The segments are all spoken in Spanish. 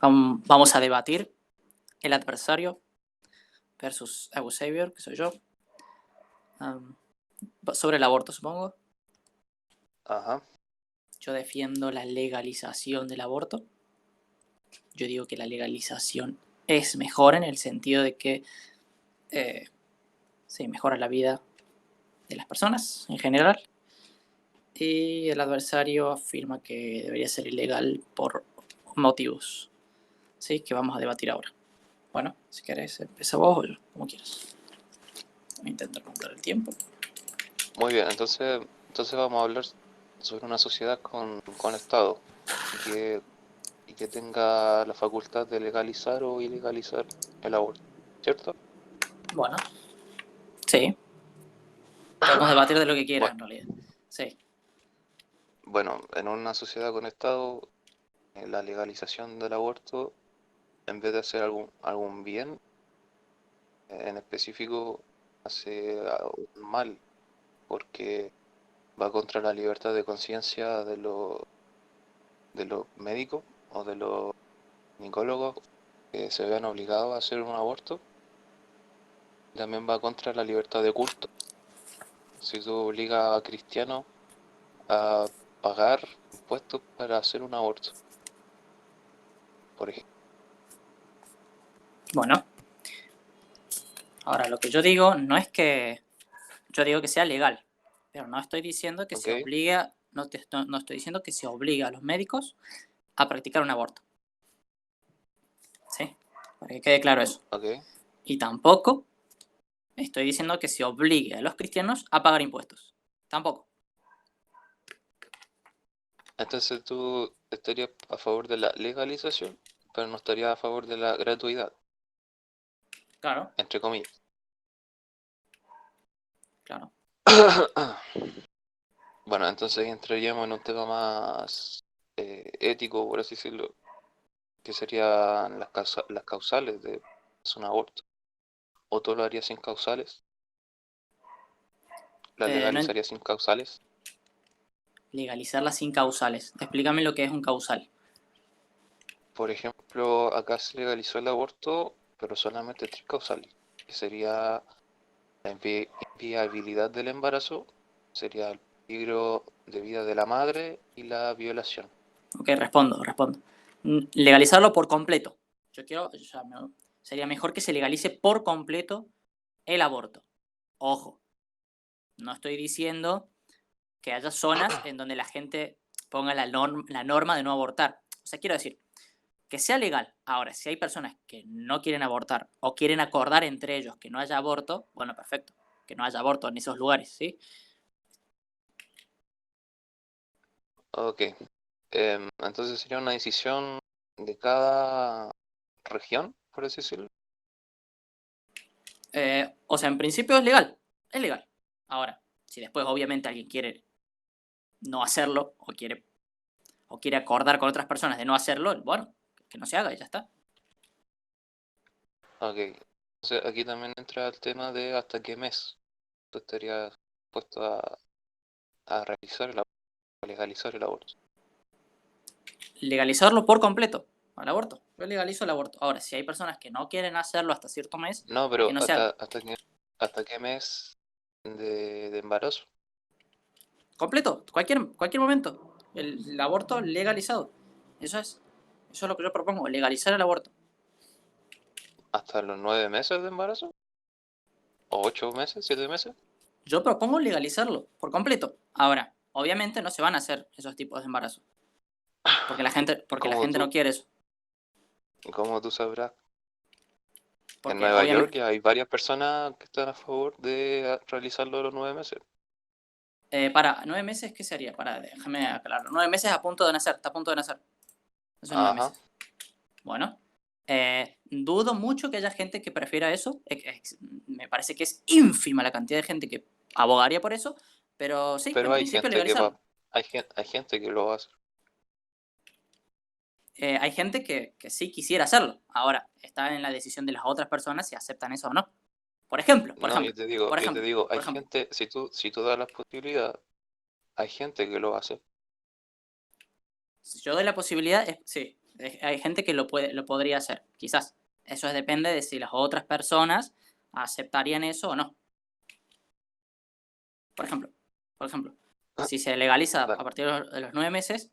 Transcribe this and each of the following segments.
Vamos a debatir el adversario versus Abu Savior, que soy yo, um, sobre el aborto, supongo. Ajá. Yo defiendo la legalización del aborto. Yo digo que la legalización es mejor en el sentido de que sí, mejora la vida de las personas en general. Y el adversario afirma que debería ser ilegal por motivos, ¿sí? Que vamos a debatir ahora. Bueno, si querés, empieza vos o yo, como quieras. Voy a intentar contar el tiempo. Muy bien, entonces vamos a hablar sobre una sociedad con Estado y que tenga la facultad de legalizar o ilegalizar el aborto, ¿cierto? Bueno, sí. Podemos debatir de lo que quieras, Bueno, en realidad. Sí. bueno, en una sociedad con Estado, la legalización del aborto, en vez de hacer algún bien, en específico, hace un mal, porque va contra la libertad de conciencia de los médicos o de los ginecólogos que se vean obligados a hacer un aborto. También va contra la libertad de culto. Si tú obligas a cristianos a pagar impuestos para hacer un aborto, por ejemplo. Bueno, ahora lo que yo digo no es que. Yo digo que sea legal, pero no estoy diciendo que ¿Ok? se obliga. No estoy diciendo que se obliga a los médicos a practicar un aborto. ¿Sí? Para que quede claro eso. ¿Ok? Y tampoco estoy diciendo que se obligue a los cristianos a pagar impuestos. Tampoco. Entonces tú estarías a favor de la legalización, pero no estarías a favor de la gratuidad, Claro, entre comillas. claro. Bueno, entonces ahí entraríamos en un tema más ético, por así decirlo, que serían las causales de un aborto. ¿O tú lo harías sin causales? ¿La No, legalizarías sin causales? legalizarla sin causales. Explícame lo que es un causal. Por ejemplo, acá se legalizó el aborto, pero solamente tres causales, que sería la inviabilidad del embarazo, sería el peligro de vida de la madre y la violación. Ok, respondo. Legalizarlo por completo. Yo quiero, sería mejor que se legalice por completo el aborto. Ojo, no estoy diciendo que haya zonas en donde la gente ponga la norma de no abortar. O sea, quiero decir, que sea legal. Ahora, si hay personas que no quieren abortar o quieren acordar entre ellos que no haya aborto, bueno, perfecto, que no haya aborto en esos lugares, ¿sí? Ok, entonces sería una decisión de cada región, por así decirlo. O sea, en principio es legal, es legal. Ahora, si después obviamente alguien quiere no hacerlo o quiere acordar con otras personas de no hacerlo, bueno, que no se haga y ya está. Ok, entonces aquí también entra el tema de hasta qué mes tú estarías dispuesto a realizar a legalizar el aborto. Legalizarlo por completo al aborto. Yo legalizo el aborto. Ahora, si hay personas que no quieren hacerlo hasta cierto mes, No, que pero no se haga. hasta qué mes de embarazo. Completo, cualquier momento. El aborto legalizado. Eso es. Eso es lo que yo propongo, legalizar el aborto. ¿Hasta los 9 meses de embarazo? ¿O 8 meses? ¿7 meses? Yo propongo legalizarlo por completo. Ahora, obviamente no se van a hacer esos tipos de embarazos. Porque la ¿Cómo gente no tú, quiere eso. cómo tú sabrás? En Porque Nueva York obviamente. ya hay varias personas que están a favor de realizarlo a los 9 meses. Para 9 meses, ¿qué sería? Déjame aclararlo. 9 meses a punto de nacer, está a punto de nacer. Eso es nueve Ajá, meses. Bueno, dudo mucho que haya gente que prefiera eso. Me parece que es ínfima la cantidad de gente que abogaría por eso. Pero sí, en pero principio legalizarlo. hay gente que lo hace. Hay gente que sí quisiera hacerlo. Ahora, está en la decisión de las otras personas si aceptan eso o no. Por ejemplo, por No, ejemplo, yo te digo, por hay ejemplo. gente, si tú das la posibilidad, hay gente que lo hace. Si yo doy la posibilidad, sí. Hay gente que lo podría hacer, quizás. Eso depende de si las otras personas aceptarían eso o no. Por ejemplo, por ejemplo, si se legaliza a Dale. partir de los 9 meses,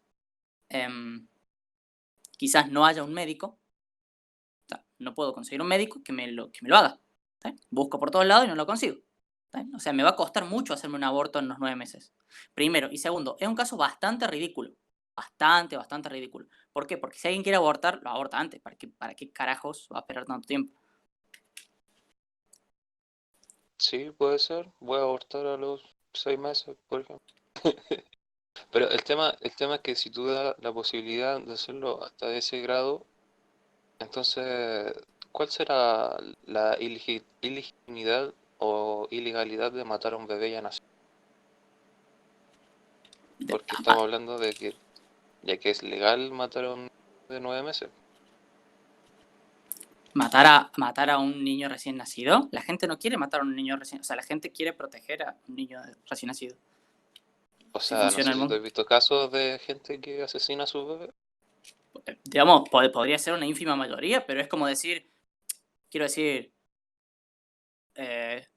quizás no haya un médico. O sea, no puedo conseguir un médico que me lo haga. ¿Está bien? Busco por todos lados y no lo consigo. ¿Está bien? O sea, me va a costar mucho hacerme un aborto en los 9 meses. Primero. Y segundo, es un caso bastante ridículo. Bastante, bastante ridículo. ¿Por qué? Porque si alguien quiere abortar, lo aborta antes. ¿Para qué carajos va a esperar tanto tiempo? Sí, puede ser. Voy a abortar a los 6 meses, por ejemplo. Pero el tema es que si tú das la posibilidad de hacerlo hasta ese grado, entonces, ¿cuál será la ilegitimidad o ilegalidad de matar a un bebé ya nacido? Porque estamos hablando de que ya que es legal matar a un de 9 meses. Matar a un niño recién nacido. La gente no quiere matar a un niño recién. O sea, la gente quiere proteger a un niño recién nacido. O Si sea, no funciona sé el si tú mundo. has visto casos de gente que asesina a su bebé. Digamos, podría ser una ínfima mayoría, pero es como decir, quiero decir, eh,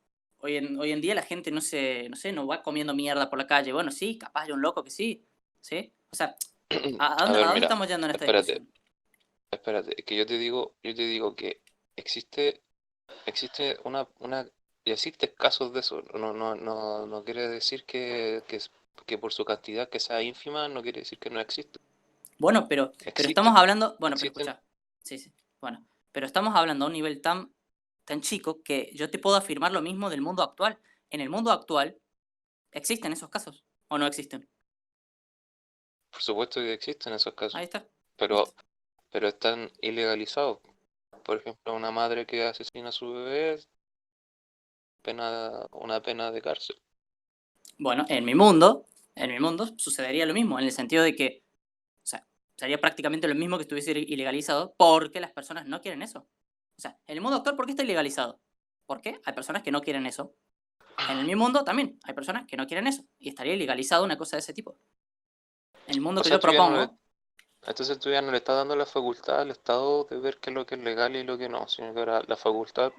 hoy en día la gente no sé, no va comiendo mierda por la calle. Bueno, sí, capaz hay un loco que sí, ¿sí? O sea, ¿a A dónde, a ver, dónde mira, estamos yendo en esta espérate, discusión? espérate, es que yo te digo que existe y existe casos de eso. No quiere decir que por su cantidad que sea ínfima, no quiere decir que no existe. Bueno, pero Existe, estamos hablando, bueno, pero existen, escucha, sí, sí, bueno, pero estamos hablando a un nivel tan chico que yo te puedo afirmar lo mismo del mundo actual. En el mundo actual existen esos casos, ¿o no existen? por supuesto que existen esos Ahí casos, está, pero, ¿viste? pero están ilegalizados. Por ejemplo, una madre que asesina a su bebé, una pena de cárcel. Bueno, en mi mundo sucedería lo mismo, en el sentido de que, o sea, sería prácticamente lo mismo que estuviese ilegalizado porque las personas no quieren eso. O sea, en el mundo actual, ¿por qué está ilegalizado? ¿Por qué? Hay personas que no quieren eso. En mi mundo también hay personas que no quieren eso. Y estaría ilegalizado una cosa de ese tipo. En el mundo O que sea, yo propongo, entonces tú ya no le estás dando la facultad al Estado de ver qué es lo que es legal y lo que no, sino que ahora la facultad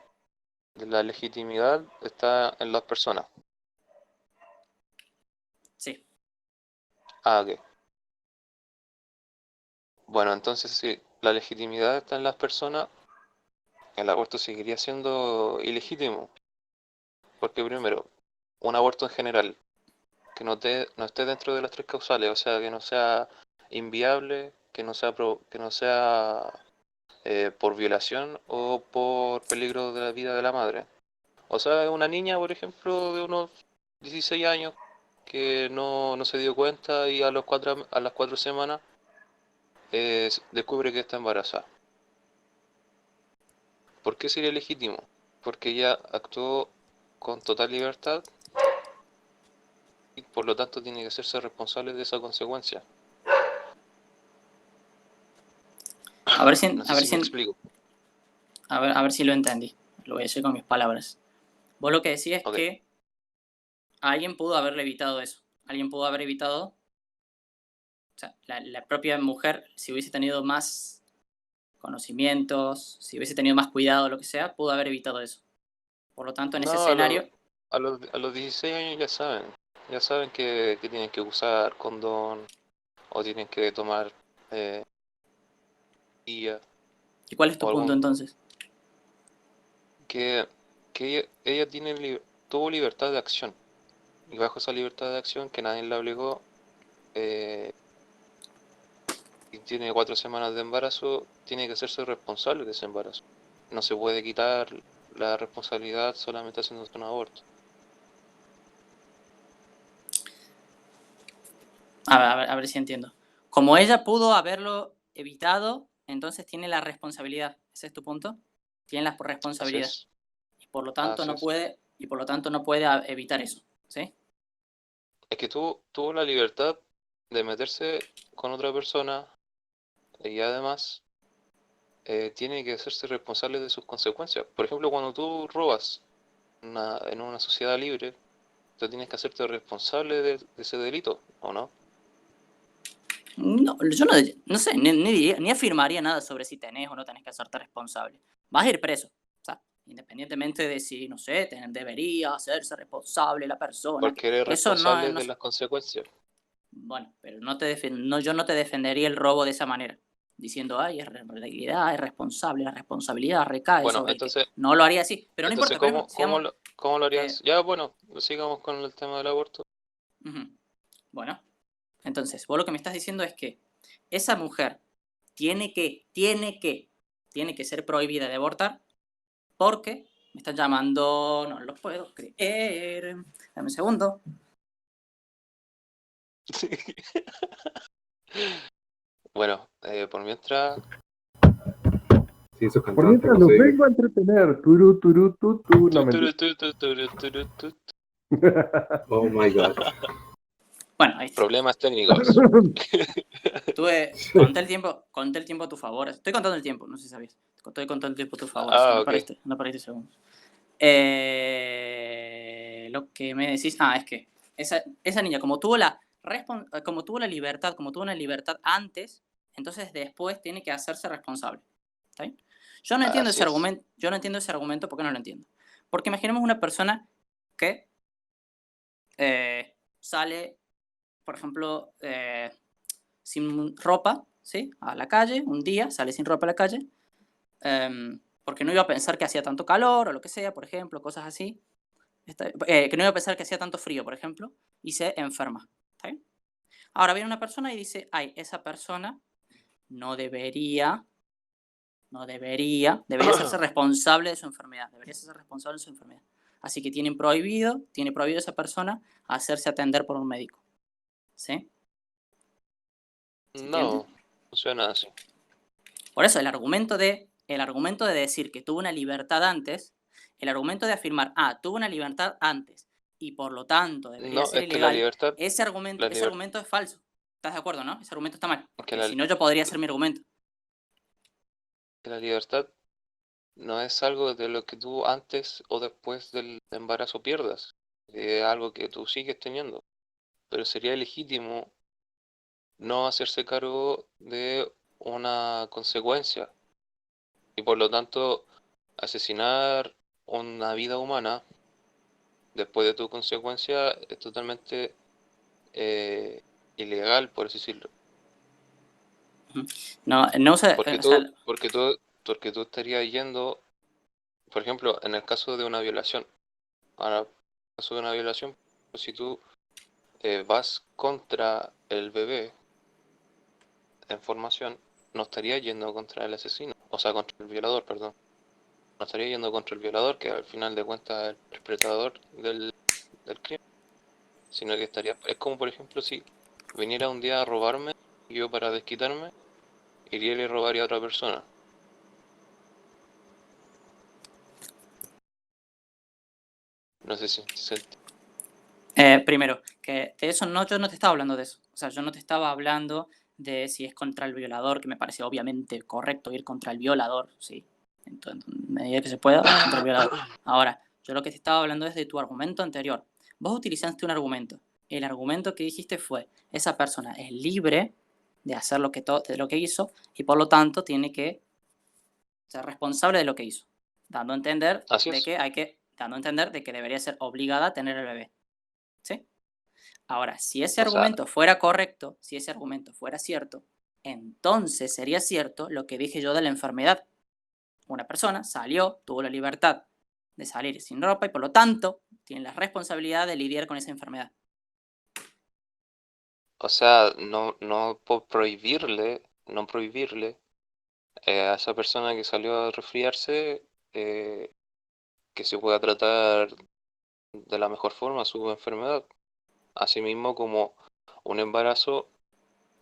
de la legitimidad está en las personas. sí. Ah, ok. Bueno, entonces si la legitimidad está en las personas, el aborto seguiría siendo ilegítimo. Porque primero, un aborto en general, que no esté dentro de las tres causales, o sea, que no sea inviable, que no sea por violación o por peligro de la vida de la madre. O sea, una niña, por ejemplo, de unos 16 años que no se dio cuenta y a las 4 semanas descubre que está embarazada. ¿Por qué sería legítimo? Porque ella actuó con total libertad y por lo tanto tiene que hacerse responsable de esa consecuencia. A ver si, No a sé ver si si, me explico. a ver si lo entendí. Lo voy a decir con mis palabras. Vos lo que decís es Ok. que alguien pudo haberle evitado eso. Alguien pudo haber evitado, o sea, la propia mujer, si hubiese tenido más conocimientos, si hubiese tenido más cuidado, lo que sea, pudo haber evitado eso. Por lo tanto, en ese No, escenario, a los 16 años ya saben que tienen que usar condón o tienen que tomar eh, pilla ¿y cuál es o tu punto entonces? que, que ella tuvo libertad de acción y bajo esa libertad de acción que nadie la obligó eh, y tiene 4 semanas de embarazo, tiene que hacerse responsable de ese embarazo. No se puede quitar la responsabilidad solamente haciendo un aborto. A ver si entiendo. Como ella pudo haberlo evitado, entonces tiene la responsabilidad. ¿Ese es tu punto? Tiene la Así responsabilidad. es, Y por lo tanto así no es. puede, y por lo tanto no puede evitar eso. ¿Sí? Es que tuvo la libertad de meterse con otra persona y además tiene que hacerse responsable de sus consecuencias. Por ejemplo, cuando tú robas en una sociedad libre, tú tienes que hacerte responsable de ese delito, ¿o no? No, yo no sé, ni afirmaría nada sobre si tenés o no tenés que hacerte responsable. Vas a ir preso. O sea, independientemente de si, no sé, debería hacerse responsable la persona. Porque eres Eso no, responsable no de sé. las consecuencias. Bueno, pero no, yo no te defendería el robo de esa manera. Diciendo, ay, en realidad es responsable, la responsabilidad recae Bueno, sobre el que. No lo haría así. Pero no importa, por ejemplo, sigamos. ¿cómo lo eh, harías? Ya, bueno, sigamos con el tema del aborto. ujú. Bueno, entonces, vos lo que me estás diciendo es que esa mujer tiene que ser prohibida de abortar porque me están llamando, no lo puedo creer. Dame un segundo. Bueno, por mientras... Sí, esos Por cantantes, mientras no los sé. vengo a entretener. Turu, turu, tu, tu. No, mentira. Oh my god. Bueno, ahí está. Problemas técnicos. Conté el tiempo a tu favor. Estoy contando el tiempo, no sé si sabías. Estoy contando el tiempo a tu favor, así Ah, no ok. perdiste segundos. Lo que me decís, es que esa niña, como tuvo la libertad, como tuvo una libertad antes, entonces después tiene que hacerse responsable. ¿Está bien? Yo no entiendo Así ese es. argumento, ¿por qué no lo entiendo? Porque imaginemos una persona que sale, por ejemplo, sin ropa, ¿sí? A la calle, un día, sale sin ropa a la calle, porque no iba a pensar que hacía tanto calor o lo que sea, por ejemplo, cosas así. Que no iba a pensar que hacía tanto frío, por ejemplo, y se enferma. ¿Está bien? Ahora viene una persona y dice, ay, esa persona no debería hacerse responsable de su enfermedad, debería hacerse responsable de su enfermedad. Así que tiene prohibido esa persona hacerse atender por un médico. ¿Sí? ¿Se entiende? No, funciona así. Por eso el argumento de decir que tuvo una libertad antes, el argumento de afirmar, tuvo una libertad antes y por lo tanto debería No, ser es que la ilegal, libertad, ese argumento es falso. ¿Estás de acuerdo, no? Ese argumento está mal, que porque la, si no yo podría ser mi argumento. que la libertad no es algo de lo que tú antes o después del embarazo pierdas. Es algo que tú sigues teniendo. Pero sería legítimo no hacerse cargo de una consecuencia. Y por lo tanto, asesinar una vida humana después de tu consecuencia es totalmente ilegal, por así decirlo. No, no sé, Porque o sea, porque tú estarías yendo, por ejemplo, en el caso de una violación. Ahora, en el caso de una violación, si tú vas contra el bebé en formación, no estarías yendo contra el asesino, o sea, contra el violador, perdón. No estaría yendo contra el violador, que al final de cuentas es el perpetrador del crimen, sino que estaría... Es como, por ejemplo, si viniera un día a robarme y yo para desquitarme, iría y le robaría a otra persona. No sé si se primero, que de eso no, yo no te estaba hablando de eso. O sea, yo no te estaba hablando de si es contra el violador, que me parece obviamente correcto ir contra el violador, sí. En medida que se pueda, contra el violador. Ahora, yo lo que te estaba hablando es de tu argumento anterior. Vos utilizaste un argumento. El argumento que dijiste fue, esa persona es libre de hacer de lo que hizo y por lo tanto tiene que ser responsable de lo que hizo. Dando a entender Así de es. que, dando a entender de que debería ser obligada a tener el bebé. ¿Sí? Ahora, si ese O sea, argumento fuera correcto, si ese argumento fuera cierto, entonces sería cierto lo que dije yo de la enfermedad. Una persona salió, tuvo la libertad de salir sin ropa y por lo tanto tiene la responsabilidad de lidiar con esa enfermedad. no por prohibirle, no prohibirle a esa persona que salió a resfriarse que se pueda tratar de la mejor forma su enfermedad. Asimismo como un embarazo,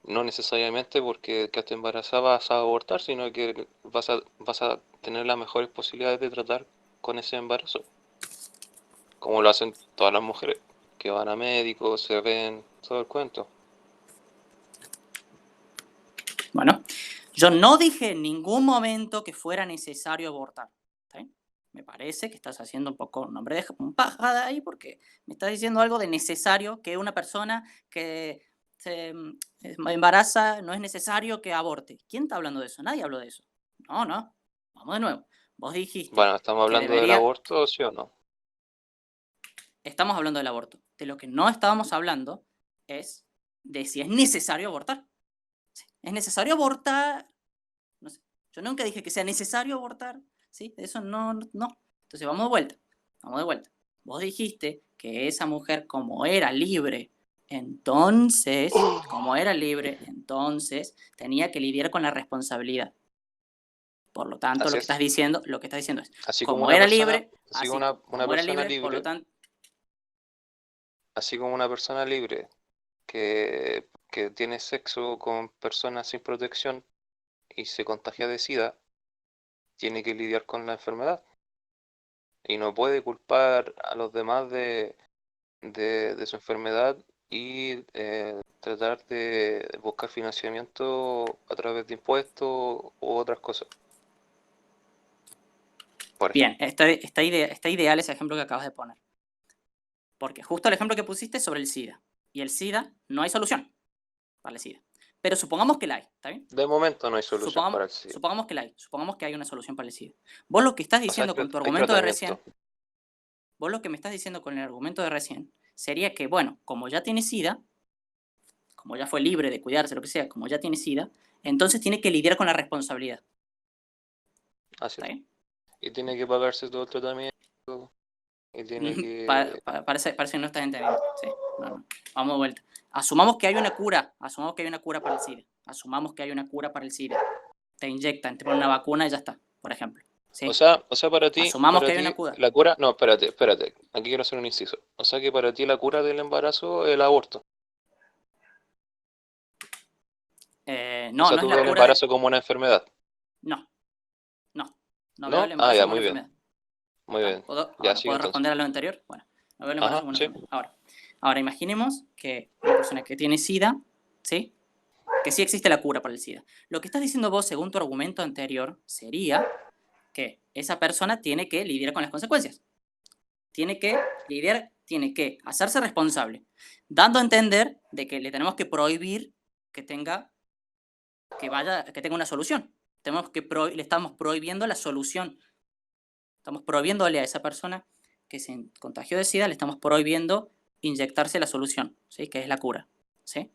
no necesariamente porque quedaste embarazada vas a abortar, sino que vas a tener las mejores posibilidades de tratar con ese embarazo, como lo hacen todas las mujeres, que van a médicos, se ven, todo el cuento. Bueno, yo no dije en ningún momento que fuera necesario abortar. ¿Está bien? Me parece que estás haciendo un poco un nombre de un paja de ahí porque me estás diciendo algo de necesario que una persona que embaraza, no es necesario que aborte. ¿Quién está hablando de eso? Nadie habló de eso. No. Vamos de nuevo. Vos dijiste Bueno, ¿estamos que hablando del debería... aborto, sí o no? Estamos hablando del aborto. De lo que no estábamos hablando es de si es necesario abortar. Sí, ¿es necesario abortar? No sé. Yo nunca dije que sea necesario abortar. ¿Sí? De eso no. Entonces vamos de vuelta. Vos dijiste que esa mujer, como era libre, entonces tenía que lidiar con la responsabilidad. Por lo tanto, Así lo que es. estás diciendo es, Así como como una era persona, libre, así como una como era persona libre, por lo libre, tanto, así como una persona libre que tiene sexo con personas sin protección y se contagia de SIDA, tiene que lidiar con la enfermedad. Y no puede culpar a los demás de su enfermedad y tratar de buscar financiamiento a través de impuestos u otras cosas. Por bien, ejemplo. está ideal ese ejemplo que acabas de poner. Porque justo el ejemplo que pusiste es sobre el SIDA. Y el SIDA no hay solución para el SIDA. Pero supongamos que la hay, ¿está bien? De momento no hay solución para el SIDA. Supongamos que la hay. Supongamos que hay una solución para el SIDA. Vos lo que estás O sea, diciendo con tu hay argumento de tratamiento. recién, vos lo que me estás diciendo con el argumento de recién, sería que, bueno, como ya tiene SIDA, como ya fue libre de cuidarse, lo que sea, como ya tiene SIDA, entonces tiene que lidiar con la responsabilidad. Así ¿Está es. bien? Y tiene que pagarse todo el tratamiento. Y tiene que... Parece que no estás entendiendo. Sí, no. Vamos de vuelta. Asumamos que hay una cura para el SIDA. Asumamos que hay una cura para el SIDA. Te inyectan, te ponen una vacuna y ya está, por ejemplo. ¿Sí? O sea, para Asumamos que hay una cura. la cura... No, espérate. Aquí quiero hacer un inciso. O sea que para ti la cura del embarazo es el aborto. No, O sea, no es tú la ves el cura de... embarazo como una enfermedad. No veo el ¿No? Ah, embarazo ya, como una muy bien. enfermedad. Muy bien. Ya, Ahora, sigue ¿puedo entonces. responder a lo anterior? Bueno, no veo el embarazo Ajá, como una sí. enfermedad. Ahora, imaginemos que una persona que tiene SIDA, ¿sí? Que sí existe la cura para el SIDA. Lo que estás diciendo vos, según tu argumento anterior, sería que esa persona tiene que lidiar con las consecuencias. Tiene que hacerse responsable, dando a entender de que le tenemos que prohibir que tenga una solución. Le estamos prohibiendo la solución. Estamos prohibiéndole a esa persona que se contagió de SIDA, le estamos prohibiendo inyectarse la solución, ¿sí? Que es la cura. ¿Sí?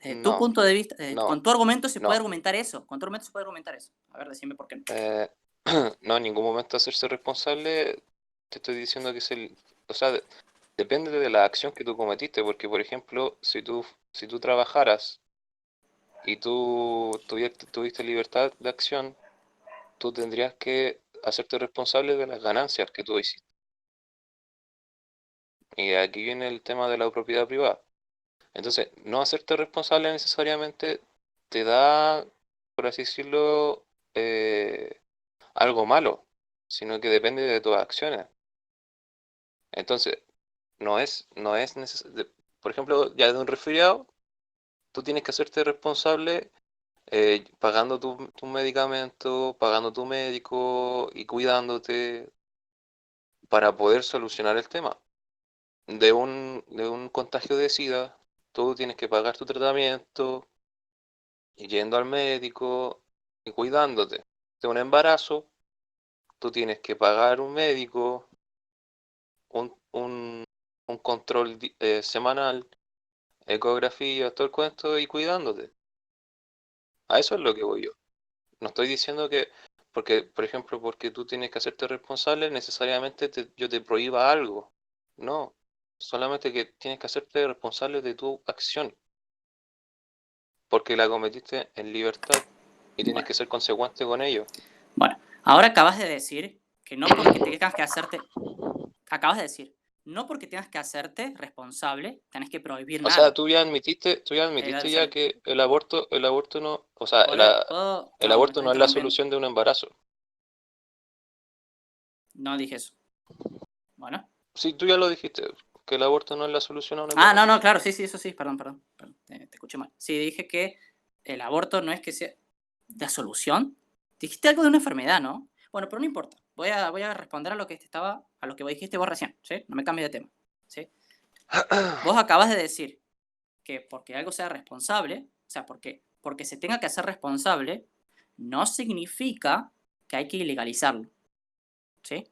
Desde tu No, punto de vista, no, con tu argumento se puede no. argumentar eso. Con tu argumento se puede argumentar eso. A ver, decime por qué no. No, en ningún momento hacerse responsable, te estoy diciendo que es el... O sea, depende de la acción que tú cometiste, porque por ejemplo, si tú trabajaras y tú tuviste libertad de acción, tú tendrías que hacerte responsable de las ganancias que tú hiciste. Y aquí viene el tema de la propiedad privada. Entonces, no hacerte responsable necesariamente te da, por así decirlo, algo malo, sino que depende de tus acciones. Entonces, no es necesario. Por ejemplo, ya de un resfriado, tú tienes que hacerte responsable pagando tu medicamento, pagando tu médico y cuidándote para poder solucionar el tema. De un contagio de SIDA, tú tienes que pagar tu tratamiento, y yendo al médico y cuidándote. De un embarazo, tú tienes que pagar un médico, un control semanal, ecografía, todo el cuento y cuidándote. A eso es lo que voy yo. No estoy diciendo que, porque, por ejemplo, porque tú tienes que hacerte responsable, necesariamente yo te prohíba algo. No, solamente que tienes que hacerte responsable de tu acción, porque la cometiste en libertad y tienes Bueno, que ser consecuente con ello. bueno, ahora acabas de decir que no porque tengas que hacerte... Acabas de decir, no porque tengas que hacerte responsable, tenés que prohibir O sea, nada. tú ya admitiste ya que el aborto no, o sea, el No, me aborto estás no es la interrumpiendo. solución de un embarazo. No dije eso. Bueno. Sí, tú ya lo dijiste, que el aborto no es la solución a un Ah, embarazo. no, claro, sí, eso sí, perdón, te escuché mal. Sí, dije que el aborto no es que sea la solución. Dijiste algo de una enfermedad, ¿no? Bueno, pero no importa. Voy a responder a lo que dijiste vos recién, ¿sí? No me cambies de tema, ¿sí? Vos acabas de decir que porque algo sea responsable, o sea, porque se tenga que hacer responsable, no significa que hay que ilegalizarlo. ¿Sí?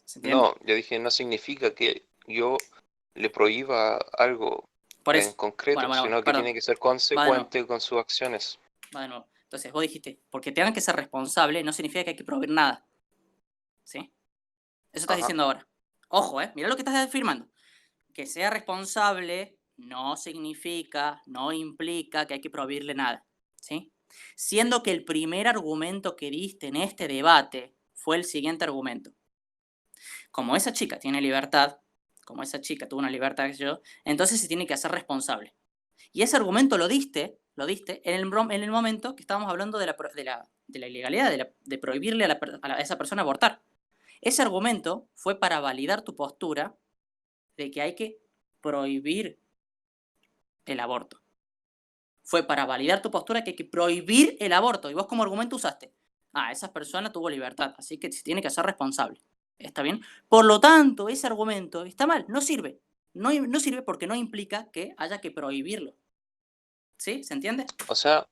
¿Se entiende? No, yo dije, no significa que yo le prohíba algo Por en eso. concreto, Bueno, sino que perdón. tiene que ser Va de nuevo. consecuente con sus acciones. Va de nuevo. Entonces, vos dijiste, porque tengan que ser responsable, no significa que hay que prohibir nada. ¿Sí? Eso estás Ajá. diciendo ahora. Ojo, mirá lo que estás afirmando. Que sea responsable no significa, no implica que hay que prohibirle nada. ¿Sí? Siendo que el primer argumento que diste en este debate fue el siguiente argumento. Como esa chica tiene libertad, como esa chica tuvo una libertad que yo, entonces se tiene que hacer responsable. Y ese argumento lo diste en el momento que estábamos hablando de la ilegalidad, de prohibirle a esa persona abortar. Ese argumento fue para validar tu postura de que hay que prohibir el aborto. Fue para validar tu postura que hay que prohibir el aborto. Y vos como argumento usaste, esa persona tuvo libertad, así que se tiene que hacer responsable. ¿Está bien? Por lo tanto, ese argumento está mal, no sirve. No sirve porque no implica que haya que prohibirlo. ¿Sí? ¿Se entiende? O sea,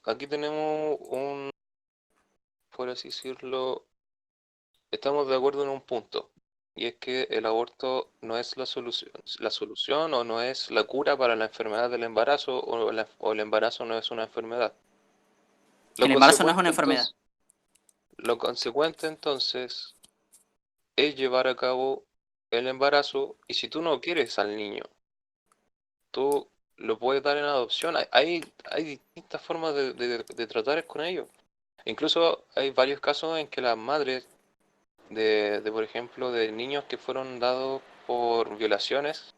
aquí tenemos por así decirlo, estamos de acuerdo en un punto, y es que el aborto no es la solución o no es la cura para la enfermedad del embarazo, o el embarazo no es una enfermedad. El embarazo no es una enfermedad. Lo consecuente entonces es llevar a cabo el embarazo, y si tú no quieres al niño, tú lo puedes dar en adopción. Hay distintas formas de tratar con ellos. Incluso hay varios casos en que las madres por ejemplo, de niños que fueron dados por violaciones,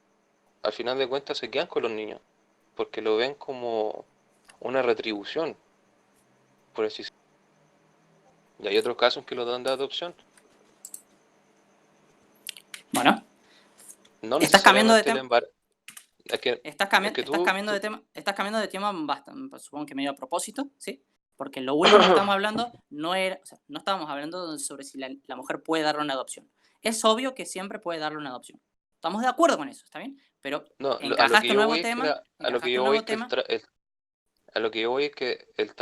al final de cuentas se quedan con los niños, porque lo ven como una retribución, por así decirlo. Y hay otros casos que lo dan de adopción. Bueno, No estás cambiando de necesariamente tema. Estás tú- cambiando de tema bastante, supongo que medio a propósito, ¿sí? Porque lo último que estamos hablando no estábamos hablando sobre si la mujer puede darle una adopción. Es obvio que siempre puede darle una adopción. Estamos de acuerdo con eso, ¿está bien? Pero No, a lo encajaste que un yo nuevo voy es que tema, a lo que yo voy es que a lo que yo voy es que el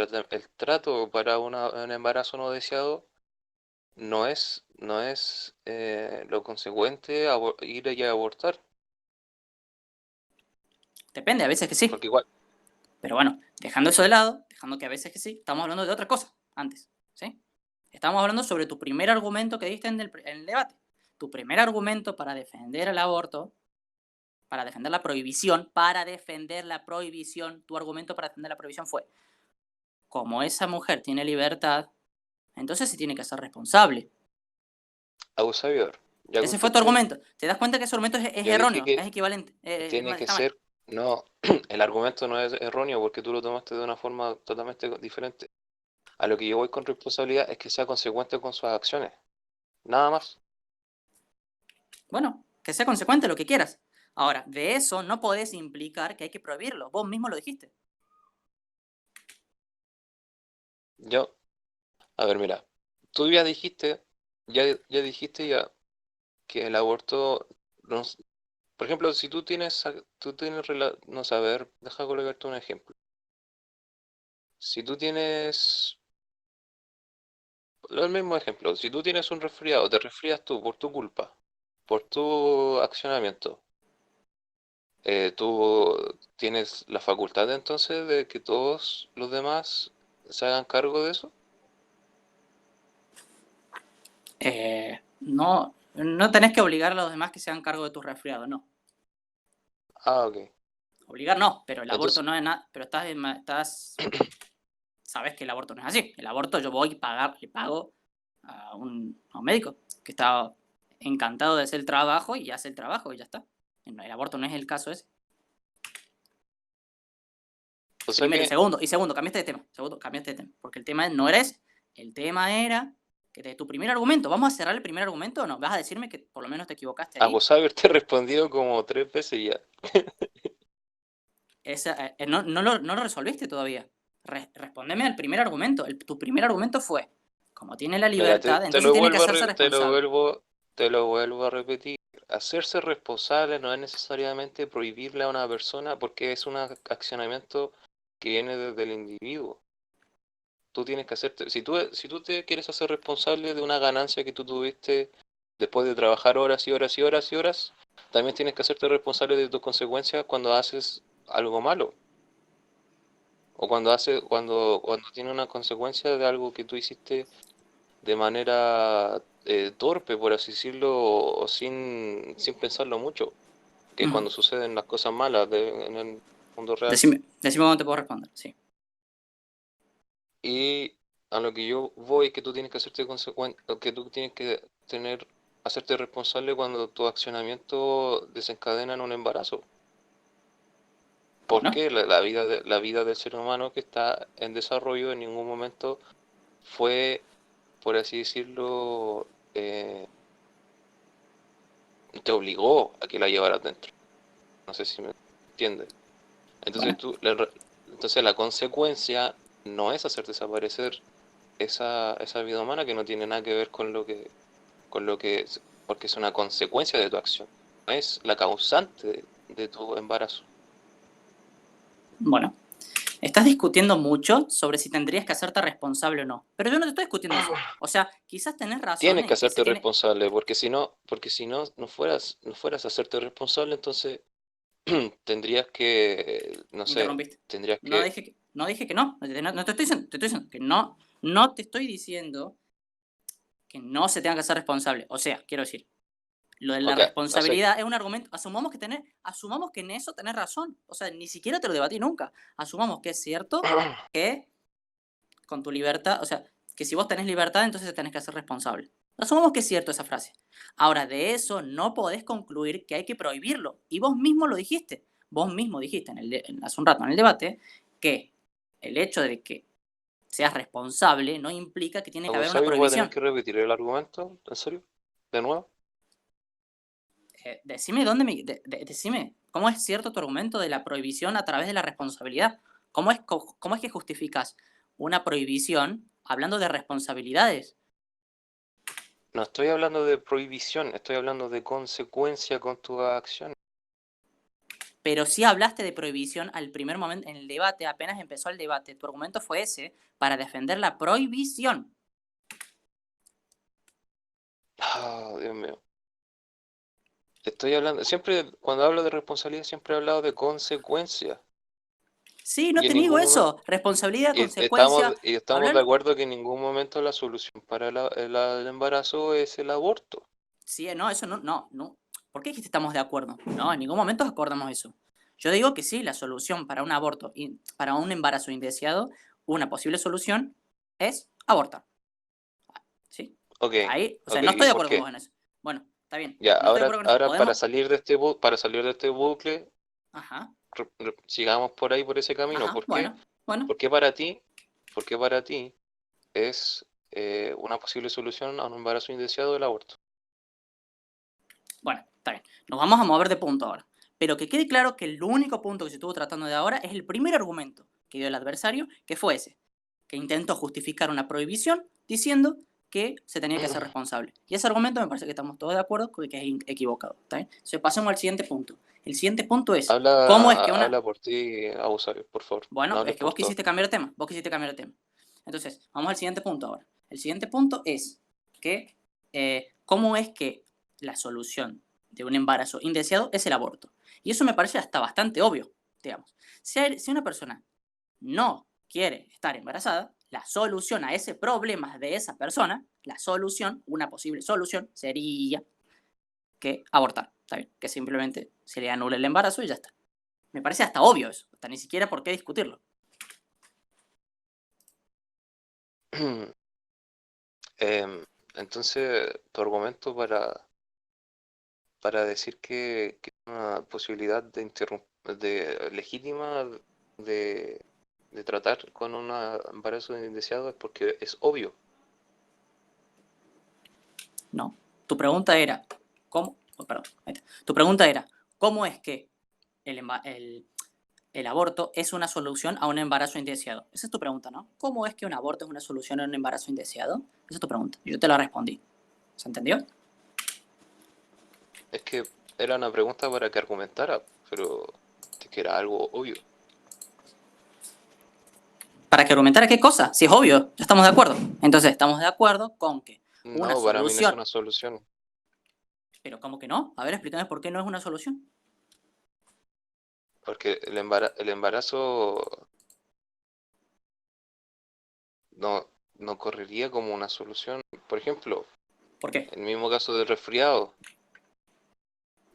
trato para un embarazo no deseado no es lo consecuente a ir y a abortar, depende, a veces que sí. porque igual. Pero bueno, dejando eso de lado, dejando que a veces que sí, estamos hablando de otra cosa antes, ¿sí? Estamos hablando sobre tu primer argumento que diste en el debate. Tu primer argumento para defender el aborto, para defender la prohibición, tu argumento para defender la prohibición fue, como esa mujer tiene libertad, entonces se tiene que hacer responsable. Abusador. Ese fue tu argumento. ¿Te das cuenta que ese argumento es Yo dije erróneo? que Es equivalente. tiene que Está mal. ser. No, el argumento no es erróneo porque tú lo tomaste de una forma totalmente diferente. A lo que yo voy con responsabilidad es que sea consecuente con sus acciones. Nada más. Bueno, que sea consecuente lo que quieras. Ahora, de eso no podés implicar que hay que prohibirlo. Vos mismo lo dijiste. A ver, mira, tú ya dijiste ya que el aborto, por ejemplo, si no sé, a ver, deja colocarte un ejemplo. Si tú tienes, el mismo ejemplo, si tú tienes un resfriado, te resfrías tú por tu culpa, por tu accionamiento, tú tienes la facultad entonces de que todos los demás se hagan cargo de eso. No tenés que obligar a los demás que se hagan cargo de tus resfriados, no. Ok. Obligar no, pero el Entonces, aborto no es nada. Pero sabes que el aborto no es así. El aborto yo voy a le pago a un médico que está encantado de hacer el trabajo y hace el trabajo y ya está. El aborto no es el caso ese. o sea Primero, que, y segundo, cambiaste de tema. Porque el tema no era ese. El tema era que de tu primer argumento, ¿vamos a cerrar el primer argumento o no? ¿Vas a decirme que por lo menos te equivocaste ahí? vos haberte respondido como 3 veces ya. No lo resolviste todavía. Respóndeme al primer argumento. Tu primer argumento fue, como tiene la Mira, libertad, entonces tiene que hacerse te lo responsable. te lo vuelvo a repetir. Hacerse responsable no es necesariamente prohibirle a una persona porque es un accionamiento que viene desde el individuo. Tú tienes que hacerte, si tú te quieres hacer responsable de una ganancia que tú tuviste después de trabajar horas y horas y horas y horas, también tienes que hacerte responsable de tus consecuencias cuando haces algo malo. O cuando tiene una consecuencia de algo que tú hiciste de manera torpe, por así decirlo, o sin pensarlo mucho, que es cuando suceden las cosas malas en el mundo real. Decime cómo te puedo responder, sí. Y a lo que yo voy, que tú tienes que hacerte responsable cuando tu accionamiento desencadena en un embarazo. Bueno. Porque la vida del ser humano que está en desarrollo en ningún momento fue, por así decirlo, te obligó a que la llevaras dentro. No sé si me entiendes. Entonces Bueno. entonces la consecuencia no es hacer desaparecer esa vida humana, que no tiene nada que ver con lo que porque es una consecuencia de tu acción, no es la causante de tu embarazo. Bueno. Estás discutiendo mucho sobre si tendrías que hacerte responsable o no. Pero yo no te estoy discutiendo eso. O sea, quizás tenés razón. Tienes que hacerte responsable, porque si no fueras a hacerte responsable, entonces tendrías que, no sé, Interrumpiste. tendrías No que... dije que no. No te estoy diciendo que no. No te estoy diciendo que no se tenga que ser responsable. O sea, quiero decir, lo de la Ok, o sea, responsabilidad es un argumento. Asumamos que en eso tenés razón. O sea, ni siquiera te lo debatí nunca. Asumamos que es cierto que con tu libertad, o sea, que si vos tenés libertad, entonces te tenés que hacer responsable. Asumamos que es cierto esa frase. Ahora, de eso no podés concluir que hay que prohibirlo. Y vos mismo lo dijiste. Vos mismo dijiste hace un rato en el debate que el hecho de que seas responsable no implica que tiene que ¿algún haber una sabio voy a tener prohibición. que repetir el argumento? ¿En serio? ¿De nuevo? Decime decime, ¿cómo es cierto tu argumento de la prohibición a través de la responsabilidad? ¿Cómo es que justificas una prohibición hablando de responsabilidades? No estoy hablando de prohibición, estoy hablando de consecuencia con tus acciones. Pero sí hablaste de prohibición al primer momento en el debate, apenas empezó el debate. Tu argumento fue ese, para defender la prohibición. Dios mío. Estoy hablando, siempre, cuando hablo de responsabilidad, siempre he hablado de consecuencia. Sí, no Y en te niego ningún momento, eso. Responsabilidad, y estamos, consecuencia. y estamos de Hablar. acuerdo que en ningún momento la solución para el embarazo es el aborto. Sí, no, eso no. ¿Por qué dijiste estamos de acuerdo? No, en ningún momento acordamos eso. Yo digo que sí, la solución para un aborto y para un embarazo indeseado, una posible solución es abortar. ¿Sí? Ok, Ahí, o sea, ok, no ¿y estoy de por acuerdo con qué? vos en eso. Bueno, está bien. Ya, No estoy de acuerdo con eso. ahora Podemos. para salir de este bucle, Ajá, sigamos por ahí, por ese camino. ajá, ¿Por qué? bueno. ¿Por qué para ti es una posible solución a un embarazo indeseado el aborto? Bueno, está bien. Nos vamos a mover de punto ahora. Pero que quede claro que el único punto que se estuvo tratando de ahora es el primer argumento que dio el adversario, que fue ese, que intentó justificar una prohibición diciendo que se tenía que hacer responsable. Y ese argumento me parece que estamos todos de acuerdo con que es equivocado. ¿Está bien? Entonces pasemos al siguiente punto. El siguiente punto es, ¿cómo es que una... Habla por ti, Abusario, por favor. No Bueno, es hables que por vos todo. quisiste cambiar de tema. Vos quisiste cambiar de tema. Entonces, vamos al siguiente punto ahora. El siguiente punto es que, ¿cómo es que la solución de un embarazo indeseado es el aborto? Y eso me parece hasta bastante obvio, digamos. Si una persona no quiere estar embarazada, la solución a ese problema de esa persona, una posible solución, sería que abortar. ¿Está bien? Que simplemente se le anule el embarazo y ya está. Me parece hasta obvio eso. Hasta ni siquiera por qué discutirlo. Entonces, tu argumento para decir que es una posibilidad legítima de tratar con un embarazo indeseado es porque es obvio. No. Tu pregunta era, ¿cómo? Oh, perdón, ahí está. Tu pregunta era, ¿cómo es que el aborto es una solución a un embarazo indeseado? Esa es tu pregunta, ¿no? ¿Cómo es que un aborto es una solución a un embarazo indeseado? Esa es tu pregunta. Y yo te la respondí. ¿Se entendió? Es que era una pregunta para que argumentara, pero es que era algo obvio. ¿Para que argumentara qué cosa? Si es obvio, ya estamos de acuerdo. Entonces, estamos de acuerdo con que una No, para mí no es solución... una solución. Pero ¿cómo que no? A ver, explícame por qué no es una solución. Porque el embarazo no correría como una solución. Por ejemplo, ¿Por qué? el mismo caso del resfriado.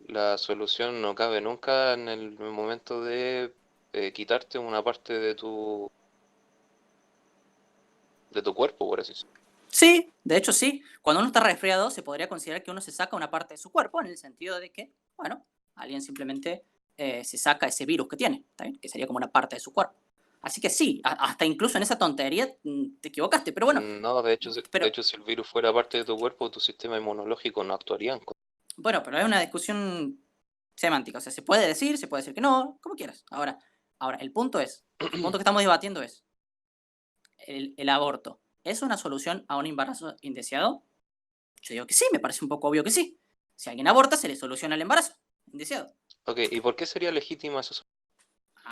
La solución no cabe nunca en el momento de quitarte una parte de tu cuerpo, por así decirlo. Sí, de hecho sí. Cuando uno está resfriado, se podría considerar que uno se saca una parte de su cuerpo, en el sentido de que, bueno, alguien simplemente se saca ese virus que tiene, ¿está bien? Que sería como una parte de su cuerpo. Así que sí, hasta incluso en esa tontería te equivocaste, pero bueno, No, de hecho, de pero hecho, si el virus fuera parte de tu cuerpo, tu sistema inmunológico no actuaría bueno, es una discusión semántica, o sea, se puede decir que no, como quieras. Ahora, el punto que estamos debatiendo es, el aborto, ¿es una solución a un embarazo indeseado? Yo digo que sí, me parece un poco obvio que sí. Si alguien aborta, se le soluciona el embarazo indeseado. Ok, ¿y por qué sería legítima esa solución?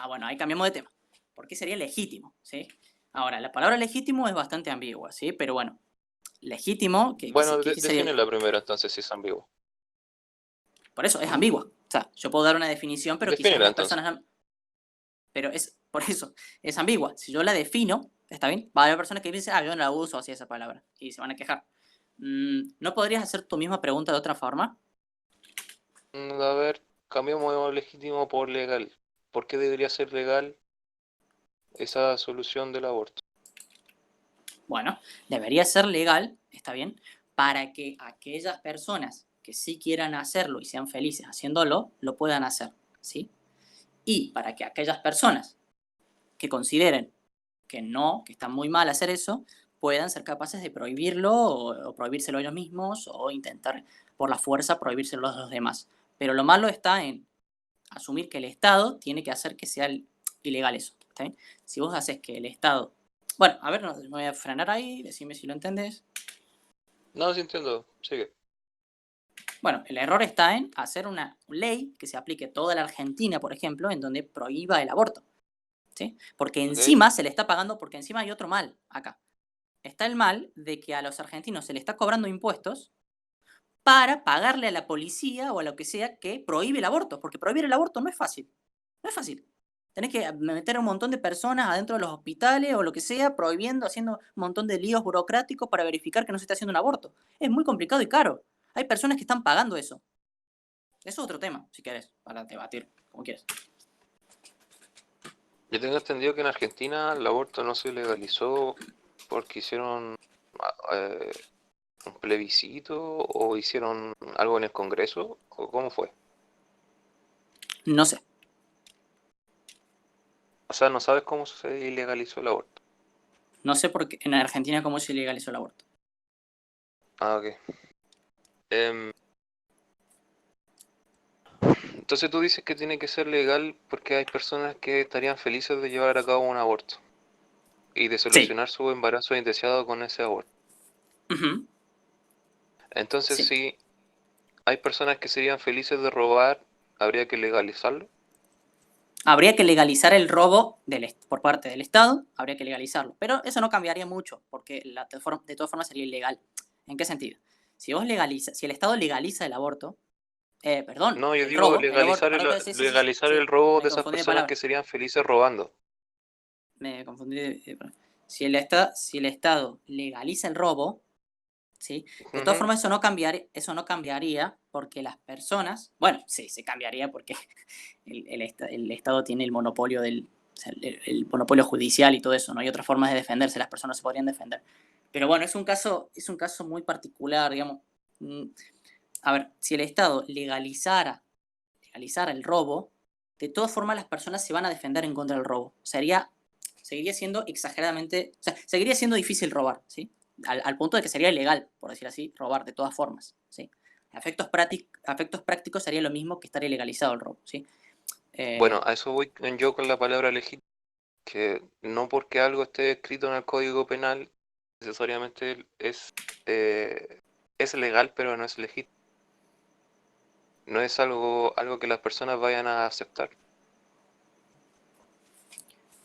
Bueno, ahí cambiamos de tema. ¿Por qué sería legítimo? ¿Sí? Ahora, la palabra legítimo es bastante ambigua, ¿sí? Pero bueno, legítimo, Bueno, ¿qué define sería? la primera entonces si es ambiguo. Por eso, es ambigua. O sea, yo puedo dar una definición, pero quizás Defínela las entonces. personas... Pero por eso, es ambigua. Si yo la defino, ¿está bien? Va a haber personas que dicen, yo no la uso así esa palabra. Y se van a quejar. ¿No podrías hacer tu misma pregunta de otra forma? A ver, cambiamos legítimo por legal. ¿Por qué debería ser legal esa solución del aborto? Bueno, debería ser legal, ¿está bien? Para que aquellas personas que sí quieran hacerlo y sean felices haciéndolo, lo puedan hacer, ¿sí? Y para que aquellas personas que consideren que no, que está muy mal hacer eso, puedan ser capaces de prohibirlo o prohibírselo ellos mismos o intentar por la fuerza prohibírselo a los demás. Pero lo malo está en asumir que el Estado tiene que hacer que sea ilegal eso, ¿está bien? Si vos haces que el Estado... Bueno, a ver, me voy a frenar ahí, decime si lo entendés. No, sí entiendo, sigue. Bueno, el error está en hacer una ley que se aplique a toda la Argentina, por ejemplo, en donde prohíba el aborto, ¿sí? Porque Ok, encima se le está pagando, porque encima hay otro mal acá. Está el mal de que a los argentinos se le está cobrando impuestos para pagarle a la policía o a lo que sea que prohíbe el aborto, porque prohibir el aborto no es fácil. No es fácil. Tenés que meter a un montón de personas adentro de los hospitales o lo que sea, prohibiendo, haciendo un montón de líos burocráticos para verificar que no se está haciendo un aborto. Es muy complicado y caro. Hay personas que están pagando eso. Eso es otro tema, si querés, para debatir, como quieras. yo tengo entendido que en Argentina el aborto no se legalizó porque hicieron eh, un plebiscito o hicieron algo en el Congreso, o cómo fue. No sé. O sea, no sabes cómo se ilegalizó el aborto. No sé por qué en Argentina cómo se legalizó el aborto. Ah, ok. Em, entonces tú dices que tiene que ser legal porque hay personas que estarían felices de llevar a cabo un aborto y de Sí. solucionar su embarazo indeseado con ese aborto. Ujú. Entonces, Sí. si hay personas que serían felices de robar, habría que legalizarlo. Habría que legalizar el robo por parte del Estado, habría que legalizarlo. Pero eso no cambiaría mucho, porque de todas formas sería ilegal. ¿En qué sentido? Si el Estado legaliza el aborto, perdón, No, yo el digo robo, legalizar ahora sí, sí, sí, sí, legalizar el sí, robo me de esas confundí de personas palabra, que serían felices robando. me confundí si el Estado legaliza el robo, ¿sí? De todas Ujú. formas, eso no cambiaría porque las personas, bueno, sí, se cambiaría porque el Estado tiene el monopolio o sea, el monopolio judicial y todo eso, no hay otras formas de defenderse, las personas se podrían defender. Pero bueno, es un caso muy particular, digamos. Mm, A ver, si el Estado legalizara el robo, de todas formas las personas se van a defender en contra del robo. Seguiría siendo exageradamente, o sea, seguiría siendo difícil robar, ¿sí? Al punto de que sería ilegal, por decir así, robar de todas formas, ¿sí? A efectos prácticos sería lo mismo que estar ilegalizado el robo, ¿sí? Bueno, Eh, a eso voy yo con la palabra legítimo, que no porque algo esté escrito en el Código Penal necesariamente es legal, pero no es legítimo. no es algo que las personas vayan a aceptar.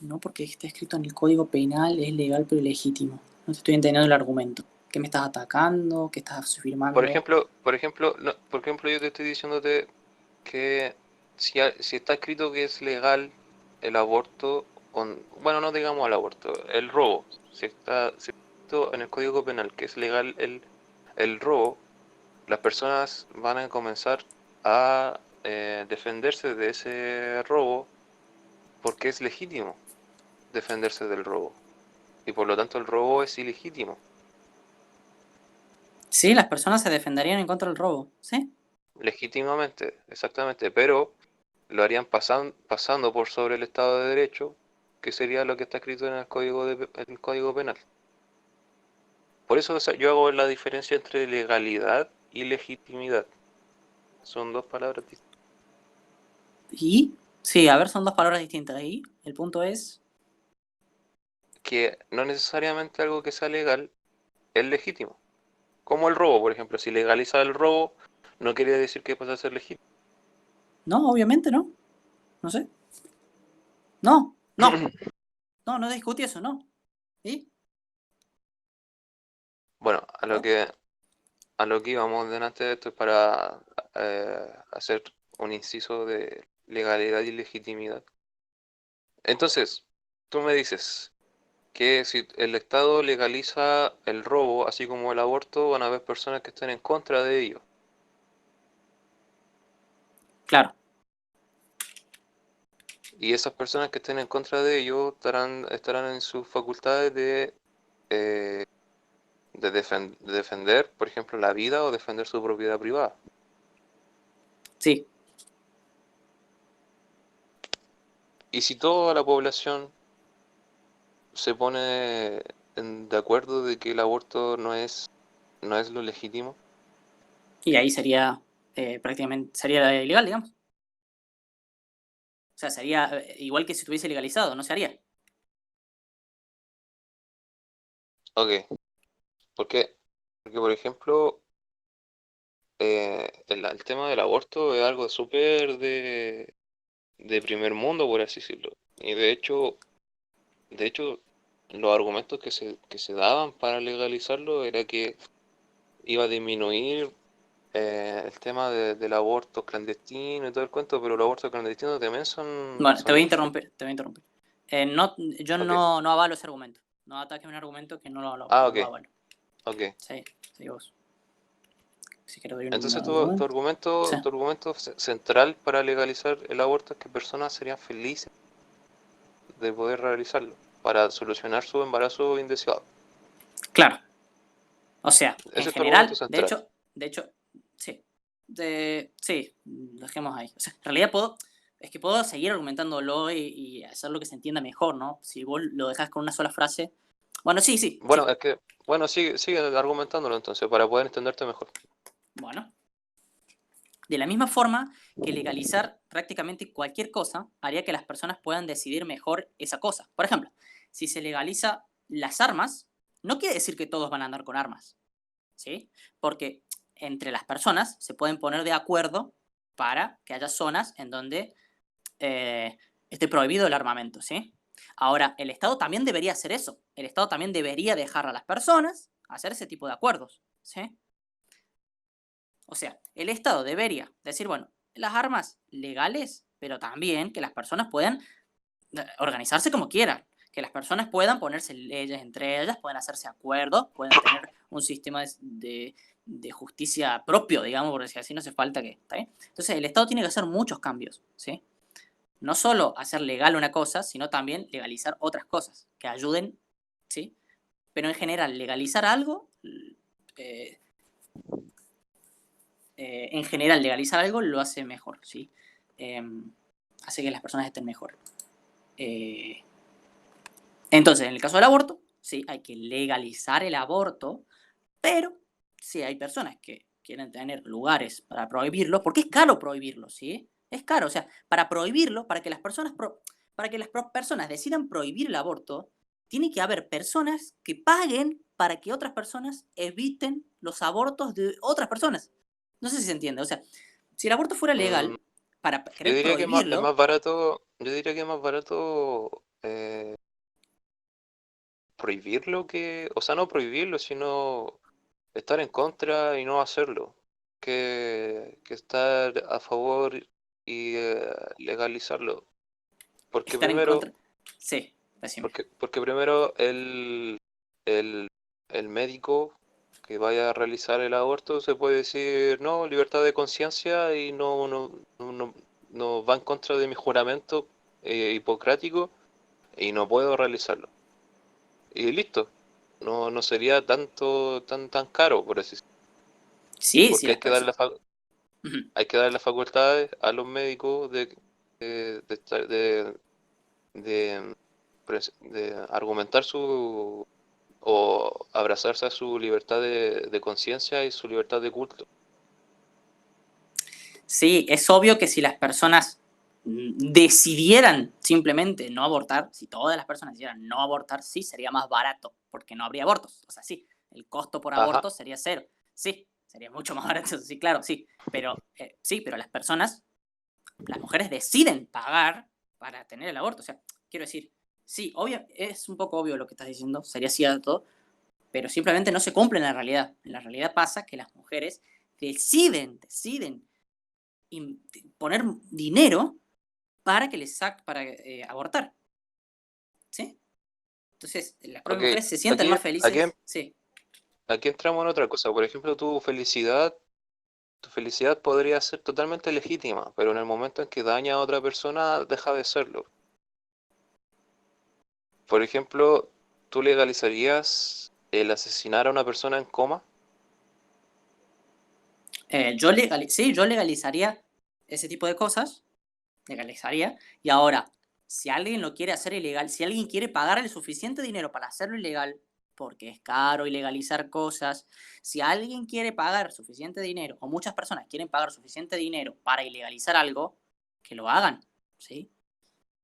No, porque está escrito en el Código Penal, es legal pero ilegítimo. No te estoy entendiendo el argumento. ¿Qué me estás atacando? ¿Qué estás afirmando? Por ejemplo, yo te estoy diciéndote que si está escrito que es legal el aborto, bueno, no digamos el aborto, el robo. Si está escrito en el Código Penal que es legal el robo, las personas van a comenzar a defenderse de ese robo porque es legítimo defenderse del robo. Y por lo tanto el robo es ilegítimo. Sí, las personas se defenderían en contra del robo, ¿sí? Legítimamente, exactamente, pero lo harían pasando por sobre el Estado de Derecho, que sería lo que está escrito en el Código Penal. Por eso, o sea, yo hago la diferencia entre legalidad y legitimidad. Son dos palabras distintas. Y, sí, a ver, son dos palabras distintas. Y el punto es, Que no necesariamente algo que sea legal es legítimo. Como el robo, por ejemplo. Si legaliza el robo, no quiere decir que pasa a ser legítimo. no, obviamente no. No sé. No, no. No discutí eso, no. ¿Y? Bueno, a lo que íbamos delante de esto es para hacer un inciso de legalidad y legitimidad. Entonces, tú me dices que si el Estado legaliza el robo, así como el aborto, van a haber personas que estén en contra de ello. Claro. Y esas personas que estén en contra de ello estarán en sus facultades de defender, por ejemplo, la vida o defender su propiedad privada. Sí. Y si toda la población se pone de acuerdo de que el aborto no es lo legítimo, Y ahí sería prácticamente, sería ilegal, digamos. O sea, sería igual que si estuviese legalizado, no se haría. ok. Porque por ejemplo, el tema del aborto es algo súper de primer mundo, por así decirlo. Y de hecho, los argumentos que se daban para legalizarlo era que iba a disminuir el tema del aborto clandestino y todo el cuento, pero los abortos clandestinos también Bueno, te voy a legales. interrumpir. Yo Ok. no avalo ese argumento. No ataques un argumento que no Ah, lo ok, avalo. ok. Sí, vos. Si quieres doy un Entonces argumento. Sí. tu argumento central para legalizar el aborto es que personas serían felices de poder realizarlo para solucionar su embarazo indeseado. Claro. O sea, en Ese es tu argumento general, central. de hecho, sí. Sí, dejemos ahí. O sea, en realidad puedo seguir argumentándolo y hacer lo que se entienda mejor, ¿no? Si vos lo dejas con una sola frase. Bueno, sí. Bueno, es que, bueno, sigue argumentándolo entonces para poder entenderte mejor. Bueno. De la misma forma que legalizar prácticamente cualquier cosa haría que las personas puedan decidir mejor esa cosa. Por ejemplo, si se legaliza las armas, no quiere decir que todos van a andar con armas, ¿sí? Porque entre las personas se pueden poner de acuerdo para que haya zonas en donde esté prohibido el armamento, ¿sí? Ahora, el Estado también debería hacer eso. El Estado también debería dejar a las personas hacer ese tipo de acuerdos, ¿sí? O sea, el Estado debería decir, bueno, las armas legales, pero también que las personas puedan organizarse como quieran, que las personas puedan ponerse leyes entre ellas, pueden hacerse acuerdos, pueden tener un sistema de justicia propio, digamos, porque si así no hace falta que... ¿está bien? Entonces, el Estado tiene que hacer muchos cambios, ¿sí? No solo hacer legal una cosa, sino también legalizar otras cosas que ayuden, ¿sí? Pero en general, legalizar algo... en general, legalizar algo lo hace mejor, ¿sí? Hace que las personas estén mejor. Entonces, en el caso del aborto, sí, hay que legalizar el aborto, pero sí hay personas que quieren tener lugares para prohibirlo, porque es caro prohibirlo, ¿sí? Es caro, o sea, para prohibirlo, para que las personas, personas decidan prohibir el aborto, tiene que haber personas que paguen para que otras personas eviten los abortos de otras personas. No sé si se entiende, o sea, Si el aborto fuera Mm, legal, para Yo querer diría que es más prohibirlo, barato, prohibirlo o sea, no prohibirlo, sino estar en contra y no hacerlo, que estar a favor y legalizarlo. Porque estar en primero, contra... Sí, decime. porque primero el, el médico que vaya a realizar el aborto se puede decir, no, libertad de conciencia y no va en contra de mi juramento hipocrático y no puedo realizarlo. Y listo. No sería tan caro, por así decirlo. Sí, sí, Porque las personas... hay que dar las facultades a los médicos de, de argumentar o abrazarse a su libertad de conciencia y su libertad de culto. Sí, es obvio que si las personas decidieran simplemente no abortar, si todas las personas decidieran no abortar, sí sería más barato, porque no habría abortos. O sea, sí, el costo por Ajá. aborto sería cero. Sí, sería mucho más barato, sí, claro, sí. Pero pero las mujeres deciden pagar para tener el aborto. O sea, quiero decir, sí, obvio, es un poco obvio lo que estás diciendo, sería cierto, pero simplemente no se cumple en la realidad. En la realidad pasa que las mujeres deciden poner dinero para que para abortar, ¿sí? Entonces, las Ok, propias mujeres se sienten aquí, más aquí, felices, sí. aquí entramos en otra cosa. Por ejemplo, tu felicidad podría ser totalmente legítima, pero en el momento en que daña a otra persona, deja de serlo. Por ejemplo, ¿tú legalizarías el asesinar a una persona en coma? Sí, yo legalizaría ese tipo de cosas, legalizaría, y ahora, si alguien lo quiere hacer ilegal, si alguien quiere pagarle suficiente dinero para hacerlo ilegal, porque es caro ilegalizar cosas, si alguien quiere pagar suficiente dinero, o muchas personas quieren pagar suficiente dinero para ilegalizar algo, que lo hagan, ¿sí?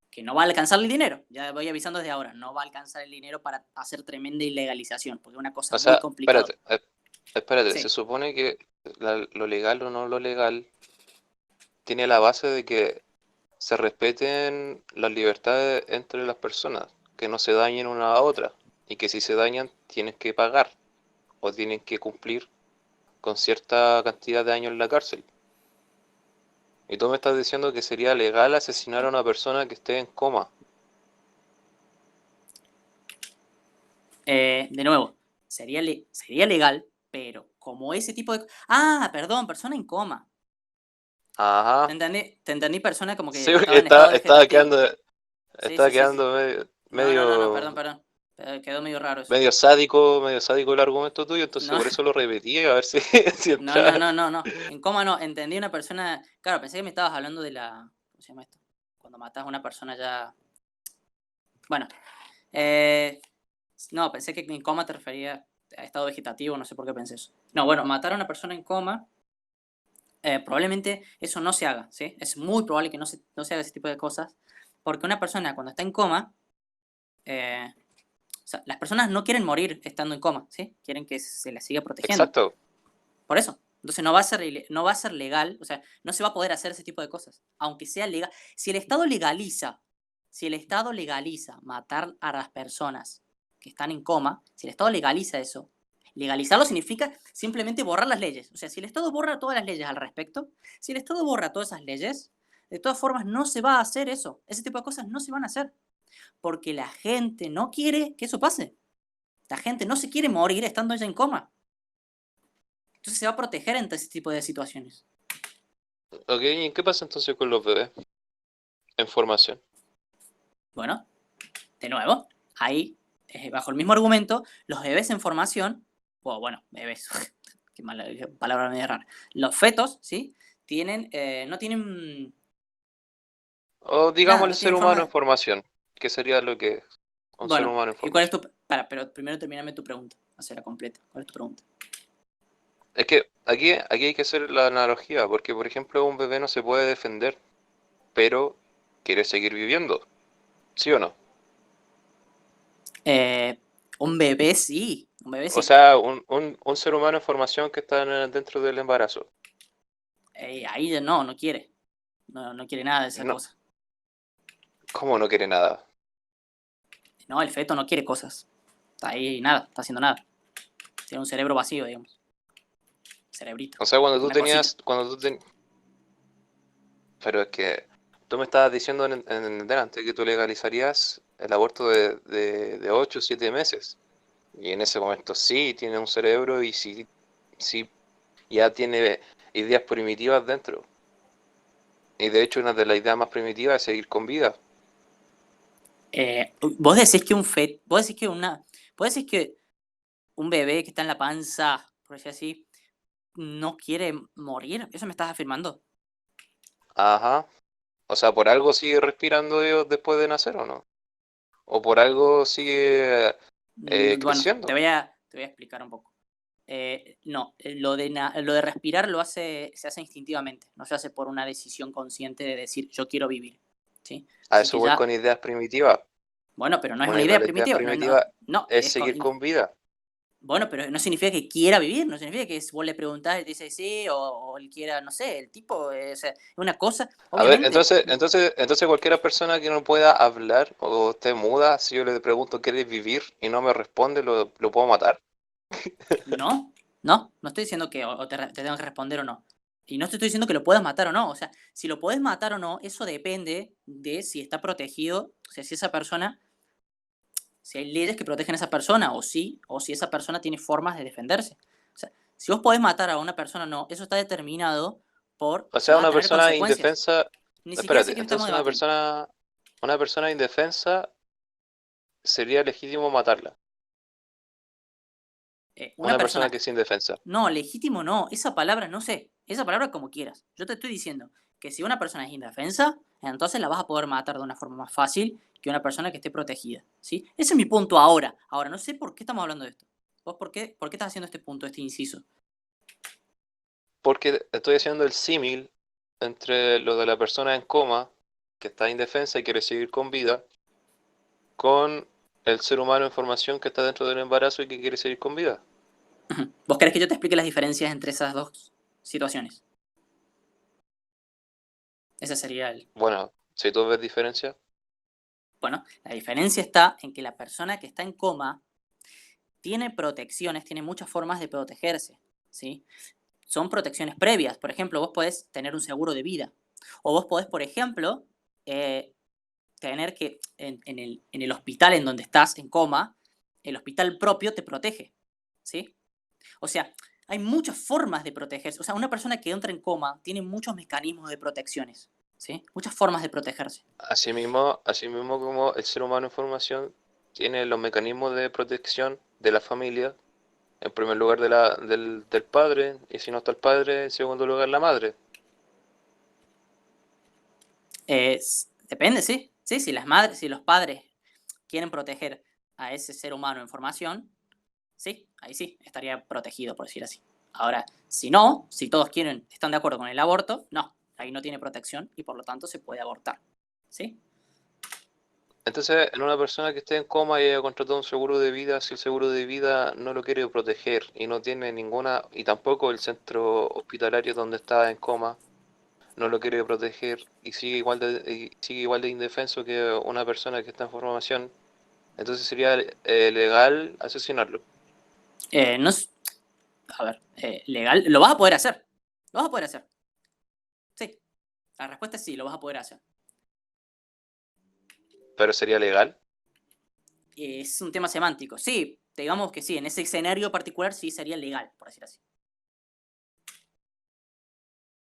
Que no va a alcanzar el dinero. Ya voy avisando desde ahora, no va a alcanzar el dinero para hacer tremenda ilegalización, porque es una cosa O muy sea, complicada. espérate, se Sí, supone que lo legal o no lo legal tiene la base de que se respeten las libertades entre las personas, que no se dañen una a otra, y que si se dañan tienen que pagar o tienen que cumplir con cierta cantidad de años en la cárcel. Y tú me estás diciendo que sería legal asesinar a una persona que esté en coma. de nuevo, sería legal, pero como ese tipo de... Ah, perdón, persona en coma. Ajá. Te entendí persona como que Sí, estaba en estado vegetativo. Sí, estaba sí, sí, sí. quedando No, perdón, perdón. Quedó medio raro eso. medio sádico el argumento tuyo, entonces No, por eso lo repetí, a ver si, si entra. no. En coma no, entendí una persona... Claro, pensé que me estabas hablando de la... ¿Cómo se llama esto? Cuando matas a una persona ya... Bueno, eh, no, pensé que en coma te refería a estado vegetativo, no sé por qué pensé eso. No, bueno, matar a una persona en coma, probablemente eso no se haga, ¿sí? Es muy probable que no se haga ese tipo de cosas, porque una persona cuando está en coma, o sea, las personas no quieren morir estando en coma, ¿sí? Quieren que se las siga protegiendo. Exacto. Por eso. Entonces no va a ser legal, o sea, no se va a poder hacer ese tipo de cosas, aunque sea legal. Si el Estado legaliza matar a las personas que están en coma, si el Estado legaliza eso, legalizarlo significa simplemente borrar las leyes. O sea, si el Estado borra todas las leyes al respecto, si el Estado borra todas esas leyes, de todas formas no se va a hacer eso. Ese tipo de cosas no se van a hacer, porque la gente no quiere que eso pase. La gente no se quiere morir estando ella en coma. Entonces se va a proteger ante ese tipo de situaciones. Ok, ¿y qué pasa entonces con los bebés en formación? Bueno, de nuevo, ahí, bajo el mismo argumento, los bebés en formación, o bueno, bebés, qué mala palabra medio rara, los fetos, ¿sí? No tienen, O digamos nada, el no ser tienen humano en forma. formación, que sería lo que es un ser Bueno, humano en ¿y cuál es formación. tu, pero primero terminame tu pregunta, hacerla completa. ¿Cuál es tu pregunta? Es que aquí hay que hacer la analogía, porque por ejemplo un bebé no se puede defender, pero quiere seguir viviendo, ¿sí o no? Eh, un bebé sí, un bebé O sí. sea, un ser humano en formación que está dentro del embarazo. ahí no quiere. No quiere nada de esa No, cosa. ¿cómo no quiere nada? No, el feto no quiere cosas. Está ahí nada, está haciendo nada. Tiene un cerebro vacío, digamos. Cerebrito. O sea, cuando tú Una cosita. Pero es que tú me estabas diciendo en delante que tú legalizarías el aborto de 8 o 7 meses. Y en ese momento sí tiene un cerebro y sí ya tiene ideas primitivas dentro. Y de hecho una de las ideas más primitivas es seguir con vida. Vos decís que vos decís que un bebé que está en la panza, por decir así, no quiere morir. ¿Eso me estás afirmando? Ajá. O sea, ¿por algo sigue respirando ellos después de nacer o no? ¿O por algo sigue Bueno, creciendo? te voy a explicar un poco. No, lo de respirar se hace instintivamente, no se hace por una decisión consciente de decir yo quiero vivir. ¿Sí? A Así eso que voy ya, con ideas primitivas. bueno, pero no es Una una de idea las ideas primitiva. primitivas No, es seguir con vida. bueno, pero no significa que quiera vivir, no significa que vos le preguntás y te dice sí, o él quiera, no sé, el tipo, o sea, es una cosa, A ver, obviamente. entonces cualquier persona que no pueda hablar o esté muda, si yo le pregunto ¿quieres vivir? Y no me responde, lo puedo matar. No estoy diciendo que o te tengo que responder o no. Y no te estoy diciendo que lo puedas matar o no. O sea, si lo puedes matar o no, eso depende de si está protegido, o sea, si esa persona, si hay leyes que protegen a esa persona, o si esa persona tiene formas de defenderse. O sea, si vos podés matar a una persona o no, eso está determinado por O si sea, vas a una tener persona consecuencias. indefensa, Ni siquiera sé espérate, qué estamos entonces debatiendo. una persona indefensa sería legítimo matarla. Una Una persona persona que es indefensa. No, legítimo no. Esa palabra, no sé. Esa palabra como quieras. Yo te estoy diciendo que si una persona es indefensa, entonces la vas a poder matar de una forma más fácil que una persona que esté protegida. ¿Sí? Ese es mi punto ahora. Ahora, no sé por qué estamos hablando de esto. ¿Vos por qué estás haciendo este punto, este inciso? Porque estoy haciendo el símil entre lo de la persona en coma, que está indefensa y quiere seguir con vida, con el ser humano en formación que está dentro del embarazo y que quiere seguir con vida. ¿Vos querés que yo te explique las diferencias entre esas dos situaciones? Ese sería el... Bueno, si tú ves diferencia, Bueno, la diferencia está en que la persona que está en coma tiene protecciones, tiene muchas formas de protegerse. ¿Sí? Son protecciones previas. Por ejemplo, vos podés tener un seguro de vida. O vos podés, por ejemplo, tener que en el hospital en donde estás en coma, el hospital propio te protege. ¿Sí? O sea, hay muchas formas de protegerse. O sea, una persona que entra en coma tiene muchos mecanismos de protecciones. ¿Sí? Muchas formas de protegerse. asimismo como el ser humano en formación tiene los mecanismos de protección de la familia, en primer lugar del padre, y si no está el padre, en segundo lugar la madre. Depende, sí. Sí, si las madres, si los padres quieren proteger a ese ser humano en formación, sí, ahí sí, estaría protegido, por decir así. Ahora, si no, si todos están de acuerdo con el aborto, no, ahí no tiene protección y por lo tanto se puede abortar. ¿Sí? Entonces, en una persona que esté en coma y haya contratado un seguro de vida, si el seguro de vida no lo quiere proteger y no tiene ninguna, y tampoco el centro hospitalario donde está en coma no lo quiere proteger y sigue igual de indefenso que una persona que está en formación, entonces sería legal asesinarlo. No es, a ver, legal, lo vas a poder hacer. Lo vas a poder hacer. Sí, la respuesta es sí, lo vas a poder hacer. Pero sería legal. Es un tema semántico. Sí, digamos que sí, en ese escenario particular sí sería legal, por decir así.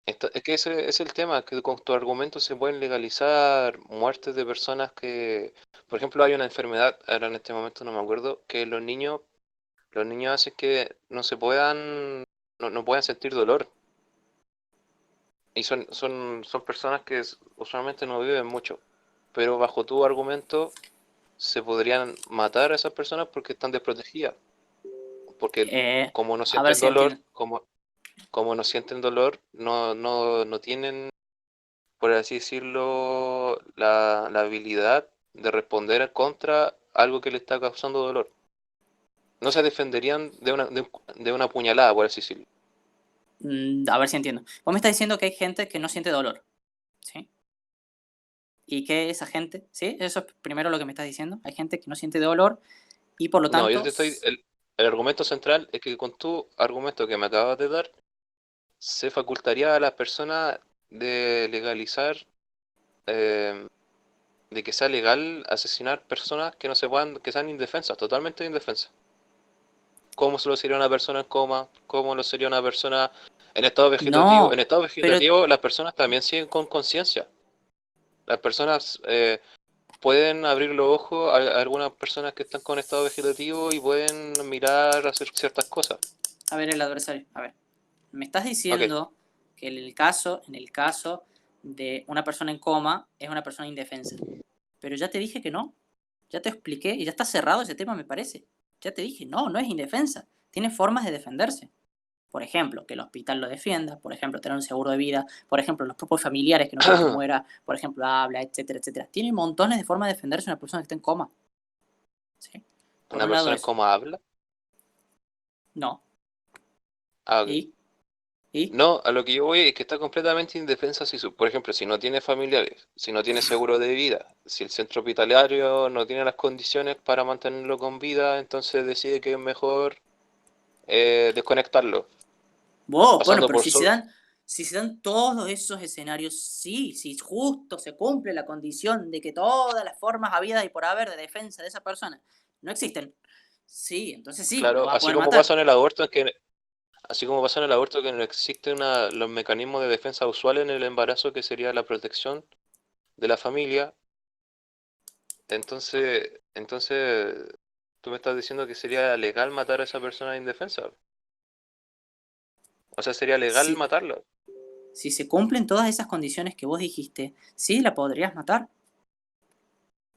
Es que ese es el tema, que con tu argumento se pueden legalizar muertes de personas que, por ejemplo, hay una enfermedad, ahora en este momento no me acuerdo, que los niños hacen que no puedan sentir dolor. Y son personas que usualmente no viven mucho. Pero bajo tu argumento se podrían matar a esas personas porque están desprotegidas. Porque como no A ver sienten si dolor, entiendo. como no sienten dolor, no tienen, por así decirlo, la habilidad de responder contra algo que le está causando dolor. No se defenderían de una puñalada, por así decirlo. A ver si entiendo. Vos me estás diciendo que hay gente que no siente dolor, ¿sí? Y que esa gente, ¿sí? Eso es primero lo que me estás diciendo. Hay gente que no siente dolor y por lo No, yo tanto... te estoy. El argumento central es que con tu argumento que me acabas de dar, se facultaría a las personas de legalizar, eh, de que sea legal asesinar personas que no se puedan, que sean indefensas, totalmente indefensas. ¿Cómo se lo sería una persona en coma? ¿Cómo lo sería una persona en estado vegetativo? En No, estado pero... vegetativo las personas también siguen con conciencia. Las personas pueden abrir los ojos, a algunas personas que están con estado vegetativo y pueden mirar, hacer ciertas cosas. A ver, el adversario, a ver. Me estás Ok. diciendo que en el caso de una persona en coma, es una persona indefensa. Pero ya te dije que no. Ya te expliqué y ya está cerrado ese tema, me parece. Ya te dije, no, no es indefensa. Tiene formas de defenderse. Por ejemplo, que el hospital lo defienda, por ejemplo, tener un seguro de vida, por ejemplo, los propios familiares que no quieren que muera, por ejemplo, habla, etcétera, etcétera. Tiene montones de formas de defenderse una persona que está en coma. ¿Sí? Por ¿Una un lado persona en eso. coma habla? No. Ah, ok. ¿Y? ¿Y? No, a lo que yo voy es que está completamente indefensa si, por ejemplo, si no tiene familiares, si no tiene seguro de vida, si el centro hospitalario no tiene las condiciones para mantenerlo con vida, entonces decide que es mejor desconectarlo, Bueno, pasando pero por si se dan todos esos escenarios, sí, si justo se cumple la condición de que todas las formas habidas y por haber de defensa de esa persona no existen, sí, entonces sí, lo claro, va a así poder como pasa matar. en el aborto, así como pasa en el aborto que no existen los mecanismos de defensa usuales en el embarazo, que sería la protección de la familia, entonces tú me estás diciendo que sería legal matar a esa persona indefensa. O sea, sería legal Si, matarlo. si se cumplen todas esas condiciones que vos dijiste, sí, la podrías matar.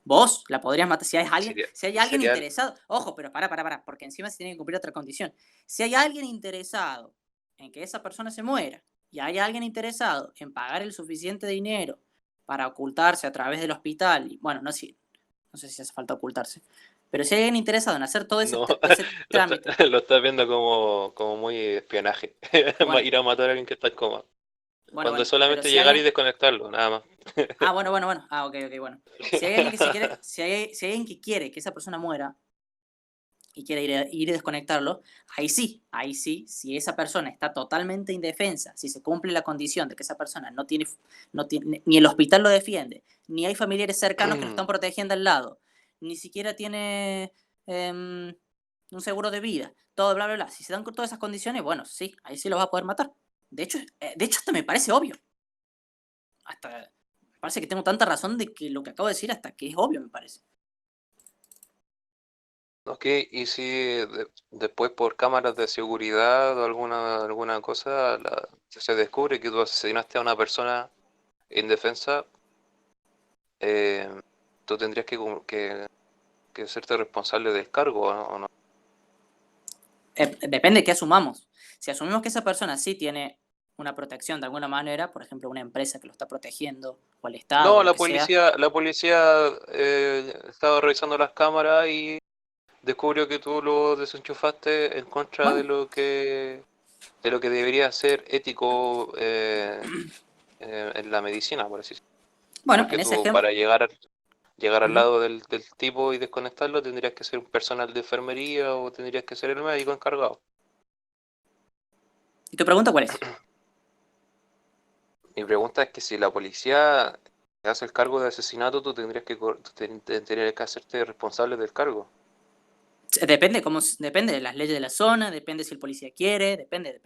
Vos la podrías matar. Si hay alguien, Sería, si hay alguien sería, interesado, ojo, pero para, porque encima se tiene que cumplir otra condición. Si hay alguien interesado en que esa persona se muera y hay alguien interesado en pagar el suficiente dinero para ocultarse a través del hospital, y, bueno, no sé si hace falta ocultarse, pero si hay alguien interesado en hacer todo ese, no, ese lo, está- trámite, lo estás viendo como muy espionaje. bueno, Ir a matar a alguien que está en coma. Cuando es pero solamente si llegar y alguien, desconectarlo, nada más. bueno, ok, bueno. Si hay alguien que se quiere, si hay alguien que quiere que esa persona muera, y quiere ir a desconectarlo, ahí sí, si esa persona está totalmente indefensa, si se cumple la condición de que esa persona no tiene ni el hospital lo defiende, ni hay familiares cercanos que lo están protegiendo al lado, ni siquiera tiene un seguro de vida, todo bla, bla, bla. Si se dan con todas esas condiciones, bueno, sí, ahí sí lo va a poder matar. De hecho, hasta me parece obvio. Hasta me parece que tengo tanta razón de que lo que acabo de decir hasta que es obvio, me parece. Ok, y si después por cámaras de seguridad o alguna cosa se descubre que tú asesinaste a una persona indefensa, eh, tú tendrías que hacerte responsable del cargo, ¿o no? Depende de qué asumamos. Si asumimos que esa persona sí tiene una protección de alguna manera, por ejemplo, una empresa que lo está protegiendo, o el Estado, o No, lo que sea, la policía estaba revisando las cámaras y descubrió que tú lo desenchufaste en contra bueno, de lo que debería ser ético en la medicina, por así decirlo. bueno, Porque en ese tú ejemplo. para llegar al Ujú. lado del tipo y desconectarlo tendrías que ser un personal de enfermería o tendrías que ser el médico encargado. ¿Y tu pregunta cuál es? Mi pregunta es que si la policía te hace el cargo de asesinato, tú tendrías que hacerte responsable del cargo. Depende de las leyes de la zona, depende si el policía quiere, depende.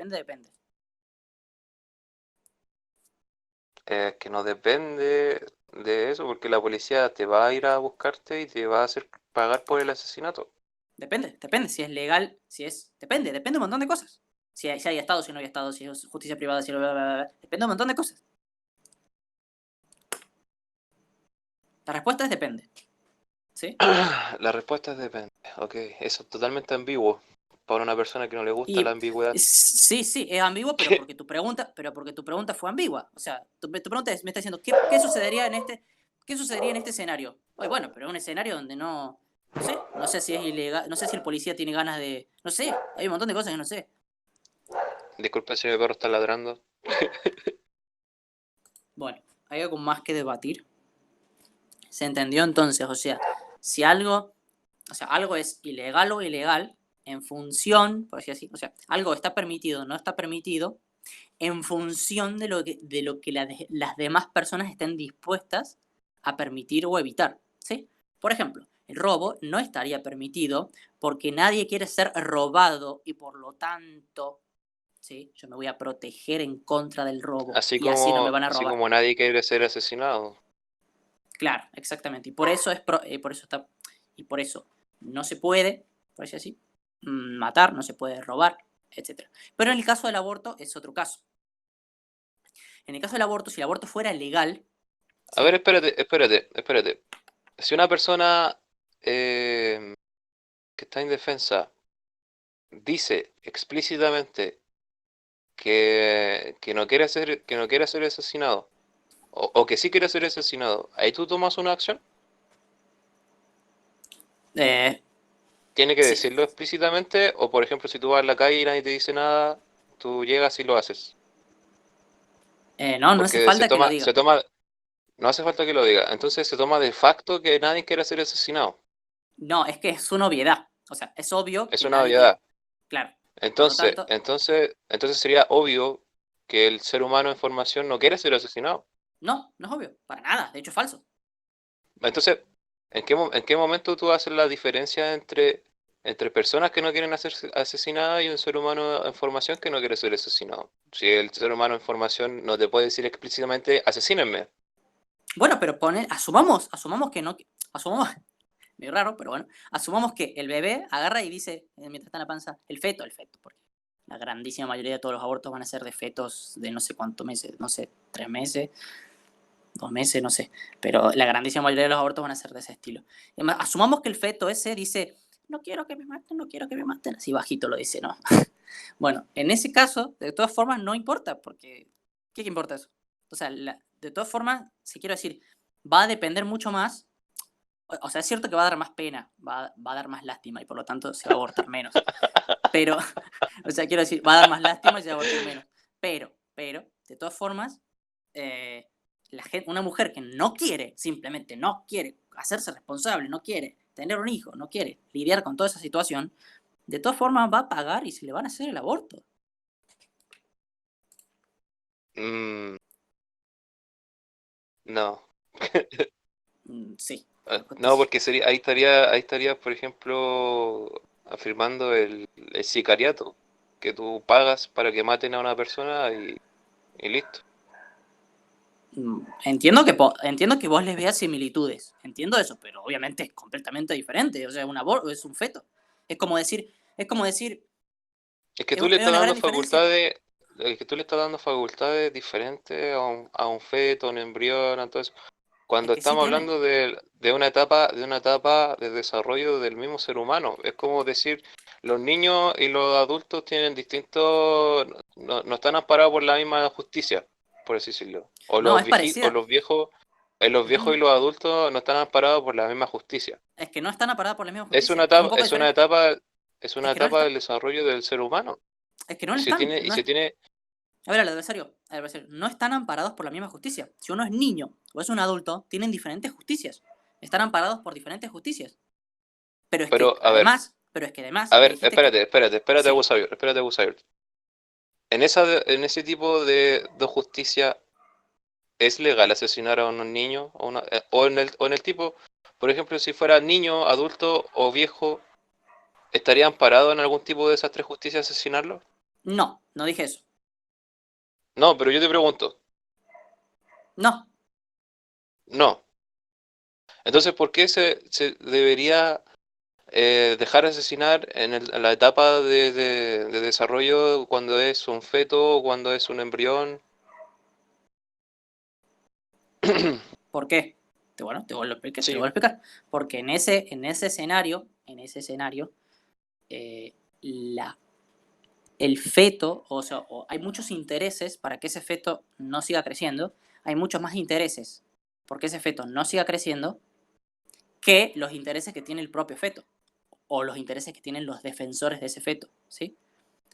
Que no depende de eso, porque la policía te va a ir a buscarte y te va a hacer pagar por el asesinato. Depende si es legal, depende un montón de cosas. Si hay Estado, si no hay Estado, si es justicia privada, si bla, bla, bla, bla. Depende un montón de cosas. La respuesta es depende. ¿Sí? La respuesta es depende. Ok, eso es totalmente ambiguo para una persona que no le gusta la Y ambigüedad. sí, es ambiguo, pero porque tu pregunta fue ambigua. O sea, tu pregunta me está diciendo, ¿qué sucedería en este escenario? Ay, bueno, pero es un escenario donde no sé si es ilegal, no sé si el policía tiene ganas de, no sé, hay un montón de cosas que no sé. Disculpa si mi perro está ladrando. Bueno, hay algo más que debatir. ¿Se entendió entonces? O sea, si algo, o sea, algo es ilegal o ilegal en función, por así decirlo, o sea, algo está permitido o no está permitido en función de lo que las demás personas estén dispuestas a permitir o evitar, ¿sí? Por ejemplo, el robo no estaría permitido porque nadie quiere ser robado y por lo tanto, ¿sí? Yo me voy a proteger en contra del robo y así no me van a Así robar. como nadie quiere ser asesinado. Claro, exactamente. Y por eso por eso está, y por eso no se puede, por así decir, matar, no se puede robar, etcétera. Pero en el caso del aborto es otro caso. En el caso del aborto, si el aborto fuera legal, A ver, ¿sí? espérate. Si una persona que está indefensa dice explícitamente que no quiere ser asesinado, o que sí quiere ser asesinado, ¿ahí tú tomas una acción? Eh, ¿Tiene que sí. decirlo explícitamente? O por ejemplo, si tú vas a la calle y nadie te dice nada, tú llegas y lo haces. No, no hace Porque falta que lo diga. no hace falta que lo diga. Entonces se toma de facto que nadie quiere ser asesinado. No, es que es una obviedad. O sea, es obvio Es que una nadie quiere. obviedad. Claro. Por lo tanto, Entonces sería obvio que el ser humano en formación no quiere ser asesinado. no, no es obvio. Para nada. De hecho, es falso. Entonces, en qué momento tú haces la diferencia entre personas que no quieren ser asesinadas y un ser humano en formación que no quiere ser asesinado? Si el ser humano en formación no te puede decir explícitamente, asesínenme. Bueno, pero asumamos que no. Asumamos, medio raro, pero bueno. Asumamos que el bebé agarra y dice, mientras está en la panza, el feto, porque la grandísima mayoría de todos los abortos van a ser de fetos de no sé cuántos meses, no sé, 3 meses, 2 meses, no sé. Pero la grandísima mayoría de los abortos van a ser de ese estilo. Y además, asumamos que el feto ese dice, no quiero que me maten, no quiero que me maten. Así bajito lo dice, ¿no? Bueno, en ese caso, de todas formas, no importa, porque ¿qué importa eso? O sea, de todas formas, si quiero decir, va a depender mucho más. O sea, es cierto que va a dar más pena, va a dar más lástima y por lo tanto se va a abortar menos. Pero, o sea, quiero decir, va a dar más lástima y se va a abortar menos. Pero, de todas formas, eh, una mujer que no quiere, simplemente no quiere hacerse responsable, no quiere tener un hijo, no quiere lidiar con toda esa situación, de todas formas va a pagar y se le van a hacer el aborto. Mm, no. Sí. No, porque sería, ahí estaría, por ejemplo, afirmando el sicariato, que tú pagas para que maten a una persona y listo. Entiendo que vos les veas similitudes, entiendo eso, pero obviamente es completamente diferente. O sea, un aborto es un feto. Es como decir, Es que tú le es estás una dando gran diferencia. facultades, es que tú le estás dando facultades diferentes a un feto, a un embrión, a todo eso. Es Cuando que sí estamos tiene. hablando de una etapa de desarrollo del mismo ser humano, es como decir, los niños y los adultos tienen distintos, no están amparados por la misma justicia, por así decirlo. No, es O parecida. los viejos y Ujú. los adultos no están amparados por la misma justicia. Es que no están aparadas por la misma justicia. Es un poco diferente. Es Es una que no etapa está. del desarrollo del ser humano. Es que no Y lo se están. tiene, y se tiene, A ver, al adversario, no están amparados por la misma justicia. Si uno es niño o es un adulto, tienen diferentes justicias. Están amparados por diferentes justicias. pero Pero es que además, a me ver, dijiste que. Sí. Espérate, Abusayor. En ese tipo de justicia, ¿es legal asesinar a un niño? O en el tipo, por ejemplo, si fuera niño, adulto o viejo, ¿estarían parados en algún tipo de esas tres justicias asesinarlo? No, no dije eso. No, pero yo te pregunto, No. no. Entonces, ¿por qué se debería dejar asesinar en la etapa de desarrollo cuando es un feto o cuando es un embrión? ¿Por qué? Bueno, te lo voy Sí, a explicar. Porque en ese escenario, eh, la, el feto, o sea, hay muchos intereses para que ese feto no siga creciendo. Hay muchos más intereses porque ese feto no siga creciendo que los intereses que tiene el propio feto o los intereses que tienen los defensores de ese feto, ¿sí?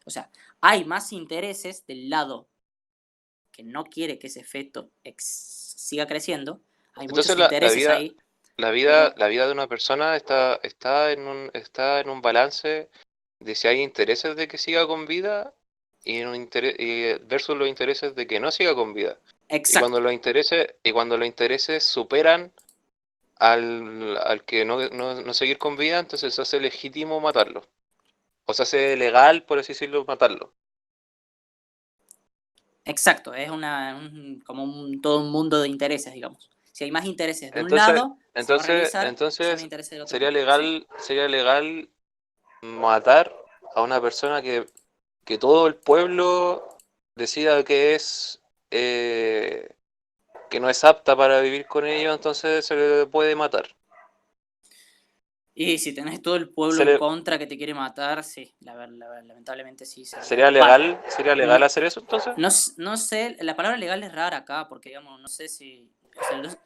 O sea, hay más intereses del lado que no quiere que ese feto siga creciendo. Hay muchos Entonces intereses ahí, la pero vida de una persona está en un balance de si hay intereses de que siga con vida versus los intereses de que no siga con vida. exacto. Y cuando los intereses superan al que no seguir con vida, entonces se hace legítimo matarlo. O se hace legal, por así decirlo, matarlo. Exacto, es todo un mundo de intereses, digamos. Si hay más intereses de un Entonces, lado, se va a realizar. Si hay más entonces intereses del otro, no. Sí. sería legal matar a una persona que todo el pueblo decida eh, que no es apta para vivir con ellos, entonces se le puede matar. Y si tenés todo el pueblo Se en le- contra que te quiere matar, sí, lamentablemente sí sería. Va, sería no, legal hacer eso entonces? no sé, la palabra legal es rara acá, porque digamos, no sé si. O sea,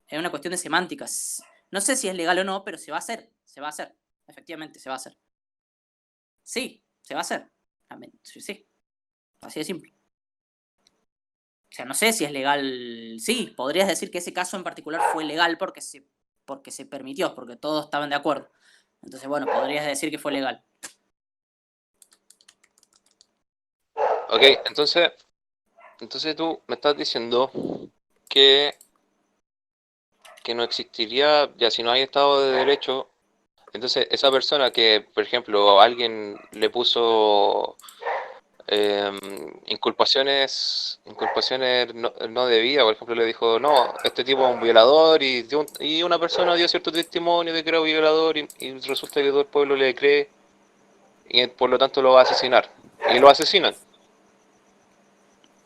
es una cuestión de semánticas. No sé si es legal o no, pero se va a hacer. Se va a hacer. Efectivamente, se va a hacer. Sí, se va a hacer. Sí, sí. Así de simple. O sea, no sé si es legal. Sí, podrías decir que ese caso en particular fue legal porque se permitió, porque todos estaban de acuerdo. Entonces, bueno, podrías decir que fue legal. Ok, entonces tú me estás diciendo que, que no existiría, ya si no hay Estado de Derecho, entonces esa persona que, por ejemplo, alguien le puso inculpaciones no debidas, por ejemplo, le dijo, no, este tipo es un violador y una persona dio cierto testimonio de que era un violador y resulta que todo el pueblo le cree y por lo tanto lo va a asesinar. Y lo asesinan.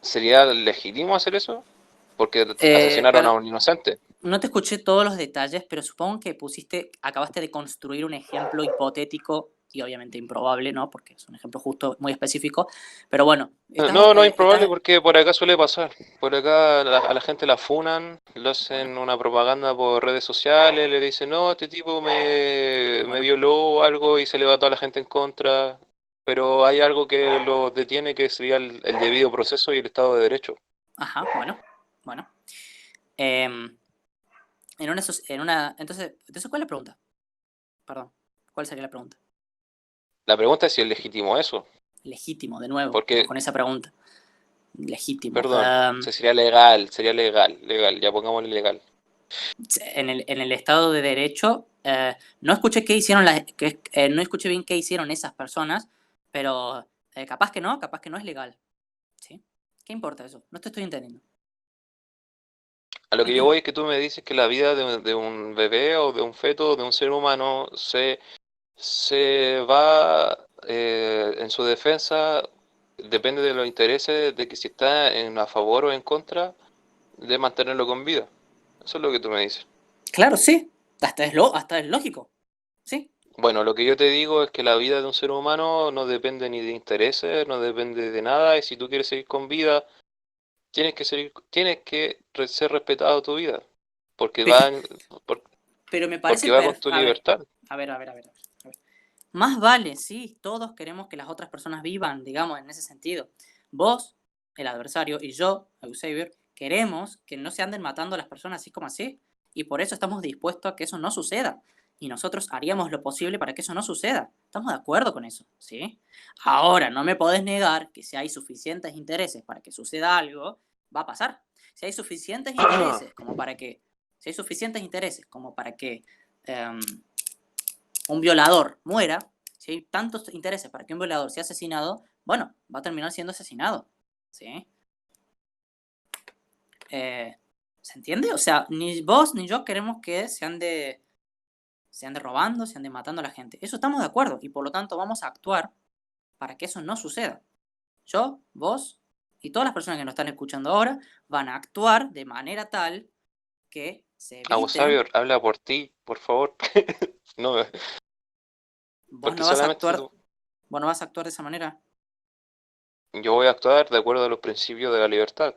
¿Sería legítimo hacer eso? Porque asesinaron a Pero un inocente. no te escuché todos los detalles, pero supongo que acabaste de construir un ejemplo hipotético y obviamente improbable, ¿no? Porque es un ejemplo justo muy específico. Pero bueno, No, no es improbable porque por acá suele pasar. Por acá a la gente la funan, le hacen bueno, una propaganda por redes sociales, le dicen, no, este tipo me bueno, violó o algo y se le va toda la gente en contra. Pero hay algo que lo detiene que sería el debido proceso y el Estado de Derecho. ajá, bueno. Em, entonces, ¿cuál es la pregunta? Perdón, ¿cuál sería la pregunta? La pregunta es si es legítimo eso. Legítimo, de nuevo, Porque, con esa pregunta. Legítimo. perdón, legal, ya pongámosle legal. En el Estado de Derecho, no escuché no escuché bien qué hicieron esas personas, pero capaz que no es legal. ¿Sí? ¿Qué importa eso? No te estoy entendiendo. A lo que yo voy es que tú me dices que la vida de un bebé o de un feto o de un ser humano se va en su defensa, depende de los intereses de que si está a favor o en contra de mantenerlo con vida. Eso es lo que tú me dices. Claro, sí. Hasta es lógico. Sí. Bueno, lo que yo te digo es que la vida de un ser humano no depende ni de intereses, no depende de nada, y si tú quieres seguir con vida, ser respetado tu vida, porque Pe- por- pero me parece porque va con tu A ver, libertad. a ver. Más vale, sí, todos queremos que las otras personas vivan, digamos, en ese sentido. Vos, el adversario, y yo, Xavier, queremos que no se anden matando a las personas así como así. Y por eso estamos dispuestos a que eso no suceda. Y nosotros haríamos lo posible para que eso no suceda. Estamos de acuerdo con eso, ¿sí? Ahora, no me podés negar que si hay suficientes intereses para que suceda algo, va a pasar. Si hay suficientes intereses como para que, si hay suficientes intereses como para que em, un violador muera, si hay tantos intereses para que un violador sea asesinado, bueno, va a terminar siendo asesinado. ¿Sí? ¿Se entiende? O sea, ni vos ni yo queremos que se ande robando, se ande matando a la gente. Eso estamos de acuerdo y por lo tanto vamos a actuar para que eso no suceda. Yo, vos y todas las personas que nos están escuchando ahora van a actuar de manera tal que se eviten. Sabio, habla por ti, por favor. No, Vos porque no vas a solamente actuar, vos no vas a actuar de esa manera. yo voy a actuar de acuerdo a los principios de la libertad.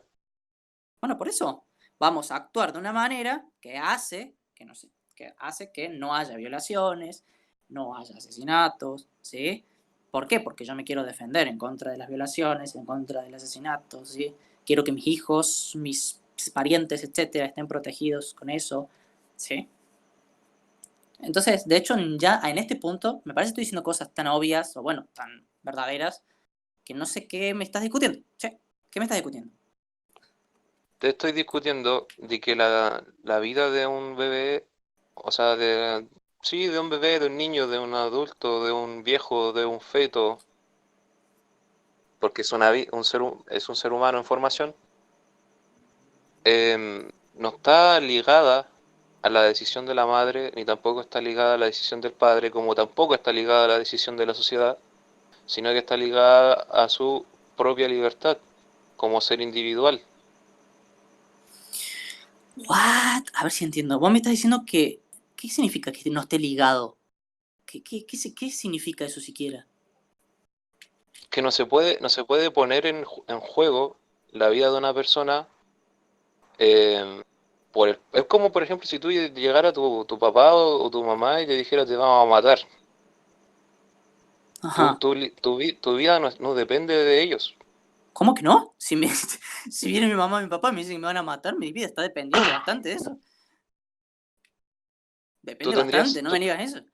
Bueno, por eso vamos a actuar de una manera que hace que no, sé, que hace que no haya violaciones, no haya asesinatos, ¿sí? ¿Por qué? Porque yo me quiero defender en contra de las violaciones, en contra del asesinato, ¿sí? Quiero que mis hijos, mis parientes, etcétera, estén protegidos con eso, ¿sí? Entonces, de hecho, ya en este punto, me parece que estoy diciendo cosas tan obvias, o bueno, tan verdaderas, que no sé qué me estás discutiendo, ¿sí? ¿Qué me estás discutiendo? Te estoy discutiendo de que la vida de un bebé, o sea, sí, de un bebé, de un niño, de un adulto, de un viejo, de un feto, porque es es un ser humano en formación, no está ligada a la decisión de la madre, ni tampoco está ligada a la decisión del padre, como tampoco está ligada a la decisión de la sociedad, sino que está ligada a su propia libertad como ser individual. ¿What? A ver si entiendo. Vos me estás diciendo que... ¿Qué significa que no esté ligado? ¿Qué significa eso siquiera? Que no se puede poner en juego la vida de una persona. Es como, por ejemplo, si tú llegara tu papá o tu mamá y te dijera te vamos a matar. Ajá. Tu vida no depende de ellos. ¿Cómo que no? Si viene mi mamá o mi papá y me dicen que me van a matar, mi vida está dependiendo bastante de eso. Tú Depende bastante, tendrías, no tú, me digas eso.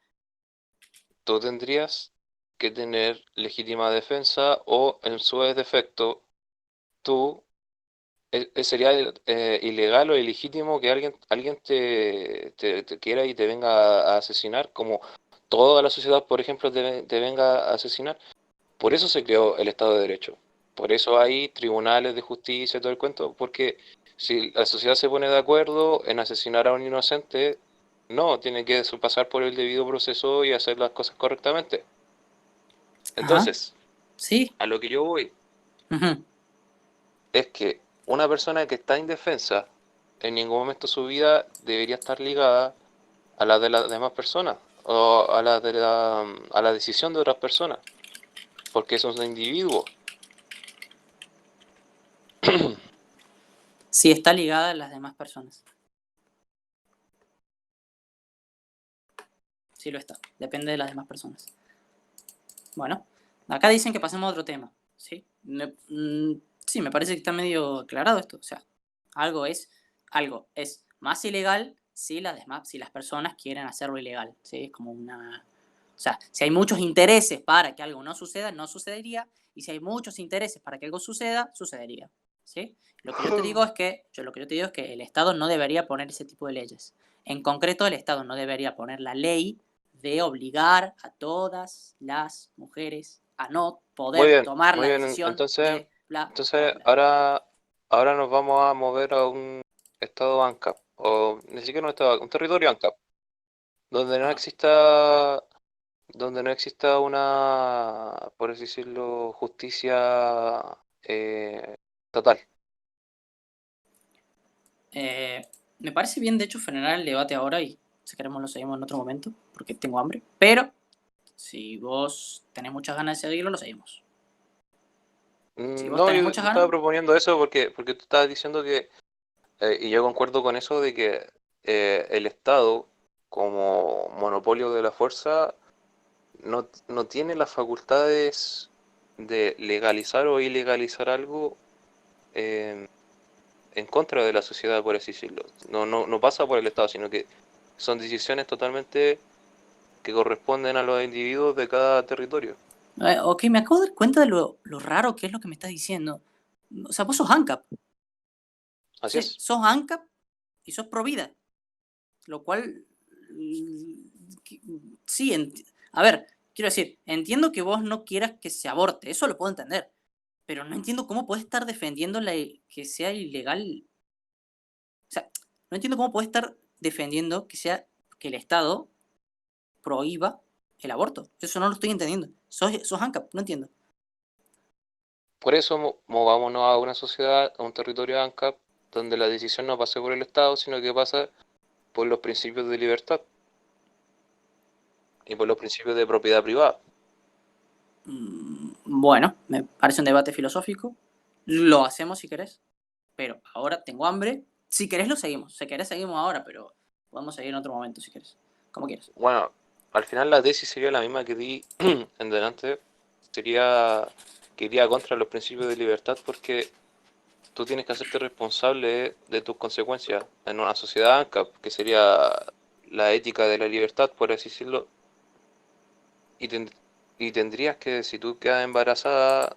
tú tendrías que tener legítima defensa o, en su defecto, tú sería ilegal o ilegítimo que alguien te quiera y te venga a asesinar, como toda la sociedad, por ejemplo, te venga a asesinar. Por eso se creó el Estado de Derecho. Por eso hay tribunales de justicia y todo el cuento, porque si la sociedad se pone de acuerdo en asesinar a un inocente, no, tiene que pasar por el debido proceso y hacer las cosas correctamente. Ajá, Entonces, sí. a lo que yo voy Ujú. es que una persona que está indefensa en ningún momento de su vida debería estar ligada a la de las demás personas o a la decisión de otras personas, porque es un individuo. Sí, está ligada a las demás personas. Sí lo está. Depende de las demás personas. Bueno, acá dicen que pasemos a otro tema. ¿Sí? Sí, me parece que está medio aclarado esto. O sea, algo es más ilegal si si las personas quieren hacerlo ilegal. ¿Sí? Es como una... O sea, si hay muchos intereses para que algo no suceda, no sucedería. Y si hay muchos intereses para que algo suceda, sucedería. ¿Sí? Lo que yo te digo es que, el Estado no debería poner ese tipo de leyes. En concreto, el Estado no debería poner la ley de obligar a todas las mujeres a no poder tomar Muy la bien. decisión Entonces, de bla, bla, entonces bla. ahora nos vamos a mover a un estado ANCAP, o ni siquiera un estado, un territorio ANCAP, donde no Ajá. exista, donde no exista una, por así decirlo, justicia total. Eh, Me parece bien, de hecho, frenar el debate ahora y si queremos lo seguimos en otro momento, porque tengo hambre. Pero si vos tenés muchas ganas de seguirlo, lo seguimos. Si vos No, tenés yo muchas te estaba ganas, proponiendo eso porque tú estabas diciendo que, y yo concuerdo con eso, de que el Estado, como monopolio de la fuerza, no tiene las facultades de legalizar o ilegalizar algo eh, en contra de la sociedad, por así decirlo. No pasa por el Estado, sino que son decisiones totalmente que corresponden a los individuos de cada territorio. ok, me acabo de dar cuenta de lo raro que es lo que me estás diciendo. O sea, vos sos ANCAP. Así Sí, es. sos ANCAP y sos pro vida. Lo cual, sí, a ver, quiero decir, entiendo que vos no quieras que se aborte, eso lo puedo entender, pero no entiendo cómo puedes estar defendiendo que sea ilegal, o sea, no entiendo cómo puedes estar defendiendo que el Estado prohíba el aborto, eso no lo estoy entendiendo, sos ANCAP, no entiendo. Por eso movámonos a una sociedad, a un territorio ANCAP, donde la decisión no pase por el Estado, sino que pasa por los principios de libertad y por los principios de propiedad privada. Bueno, me parece un debate filosófico, lo hacemos si querés, pero ahora tengo hambre. Si querés lo seguimos. Si querés seguimos ahora, pero podemos seguir en otro momento si querés. Como quieras. Bueno, al final la tesis sería la misma que di en delante, sería que iría contra los principios de libertad, porque tú tienes que hacerte responsable de tus consecuencias en una sociedad ANCAP, que sería la ética de la libertad, por así decirlo. Y tendrías que, si tú quedas embarazada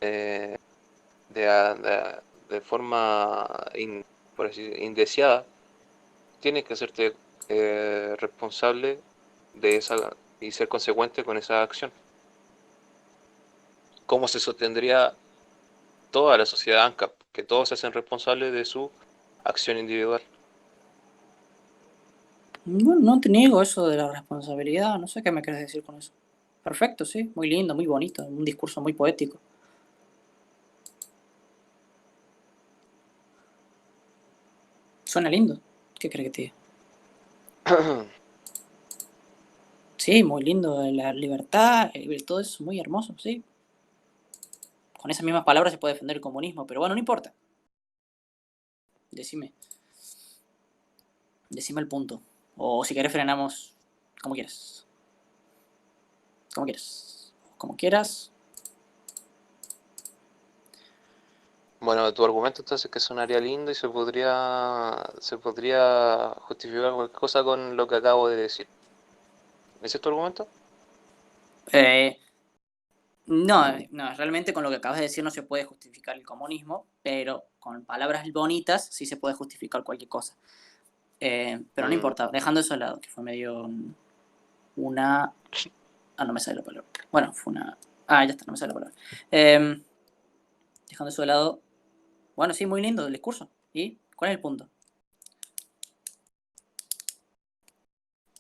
de, de forma por así, indeseada, tienes que hacerte responsable de esa y ser consecuente con esa acción. ¿Cómo se sostendría toda la sociedad ANCAP? Que todos se hacen responsables de su acción individual. Bueno, no te niego eso de la responsabilidad, no sé qué me quieres decir con eso. Perfecto, sí, muy lindo, muy bonito, un discurso muy poético. Suena lindo, ¿qué crees que te diga? Sí, muy lindo, la libertad, todo eso, muy hermoso, sí. Con esas mismas palabras se puede defender el comunismo, pero bueno, no importa. Decime el punto. O si querés frenamos, como quieras. Como quieras. Como quieras. Bueno, tu argumento entonces que sonaría lindo y se podría justificar cualquier cosa con lo que acabo de decir. ¿Ese es tu argumento? No, realmente con lo que acabas de decir no se puede justificar el comunismo, pero con palabras bonitas sí se puede justificar cualquier cosa. Pero no importa, dejando eso de lado, que fue medio una... no me sale la palabra. Bueno, fue una... ya está, no me sale la palabra. Dejando eso de lado, bueno, sí, muy lindo el discurso. ¿Y cuál es el punto?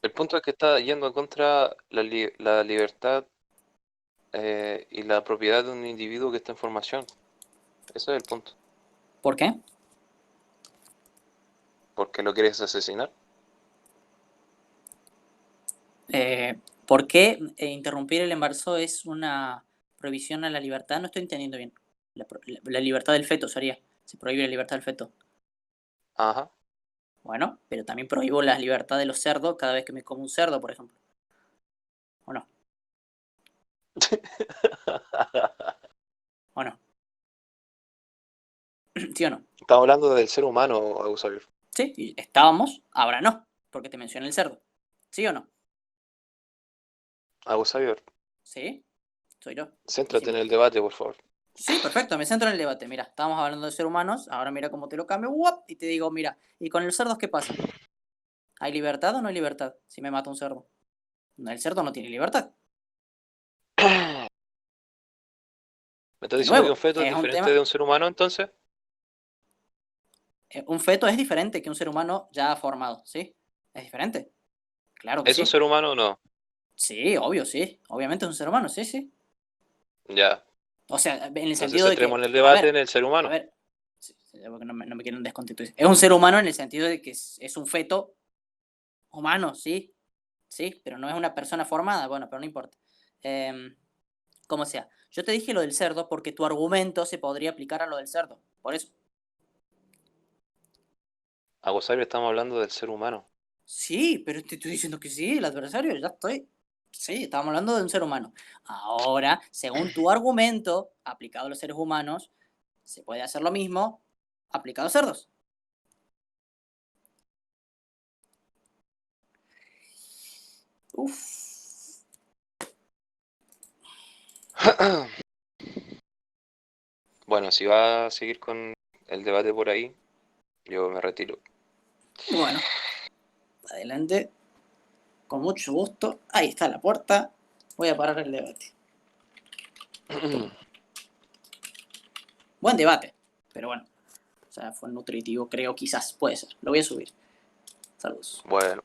El punto es que está yendo contra la libertad y la propiedad de un individuo que está en formación. Ese es el punto. ¿Por qué? ¿Por qué lo quieres asesinar? ¿Por qué interrumpir el embarazo es una prohibición a la libertad? No estoy entendiendo bien. La libertad del feto sería. Se prohíbe la libertad del feto. Ajá. Bueno, pero también prohíbo la libertad de los cerdos cada vez que me como un cerdo, por ejemplo. ¿O no? ¿O no? ¿Sí o no? Estamos hablando del ser humano, Abusavior. Sí, y estábamos, ahora no, porque te mencioné el cerdo. ¿Sí o no? Abusavior, ¿Sí? Soy yo. céntrate en Decime. el debate, por favor. Sí, perfecto, me centro en el debate. Mira, estábamos hablando de ser humanos, ahora mira cómo te lo cambio, ¡guap! Y te digo, mira, ¿y con el cerdo qué pasa? ¿Hay libertad o no hay libertad si me mata un cerdo? El cerdo no tiene libertad. ¿Me estás De diciendo que un nuevo, feto es es un diferente tema. de un ser humano entonces? Un feto es diferente que un ser humano ya formado, ¿sí? Es diferente. Claro que ¿Es un sí. ser humano o no? Sí, obvio, sí. Obviamente es un ser humano, sí, sí. Ya. O sea, en el Entonces sentido de centremos que, en el a debate en ver, el ser a humano. ver, sí, porque no me quieren desconstituir. Es un ser humano en el sentido de que es un feto humano, sí, sí, pero no es una persona formada, bueno, pero no importa. Como sea, yo te dije lo del cerdo porque tu argumento se podría aplicar a lo del cerdo, por eso. Abusavior, estamos hablando del ser humano. Sí, pero te estoy diciendo que sí, el adversario, ya estoy. Sí, estábamos hablando de un ser humano. Ahora, según tu argumento, aplicado a los seres humanos, se puede hacer lo mismo aplicado a cerdos. Uf. Bueno, si va a seguir con el debate por ahí, yo me retiro. Bueno, adelante. Con mucho gusto. Ahí está la puerta. Voy a parar el debate. Buen debate, pero bueno. O sea, fue nutritivo, creo, quizás. Puede ser. Lo voy a subir. Saludos. Bueno.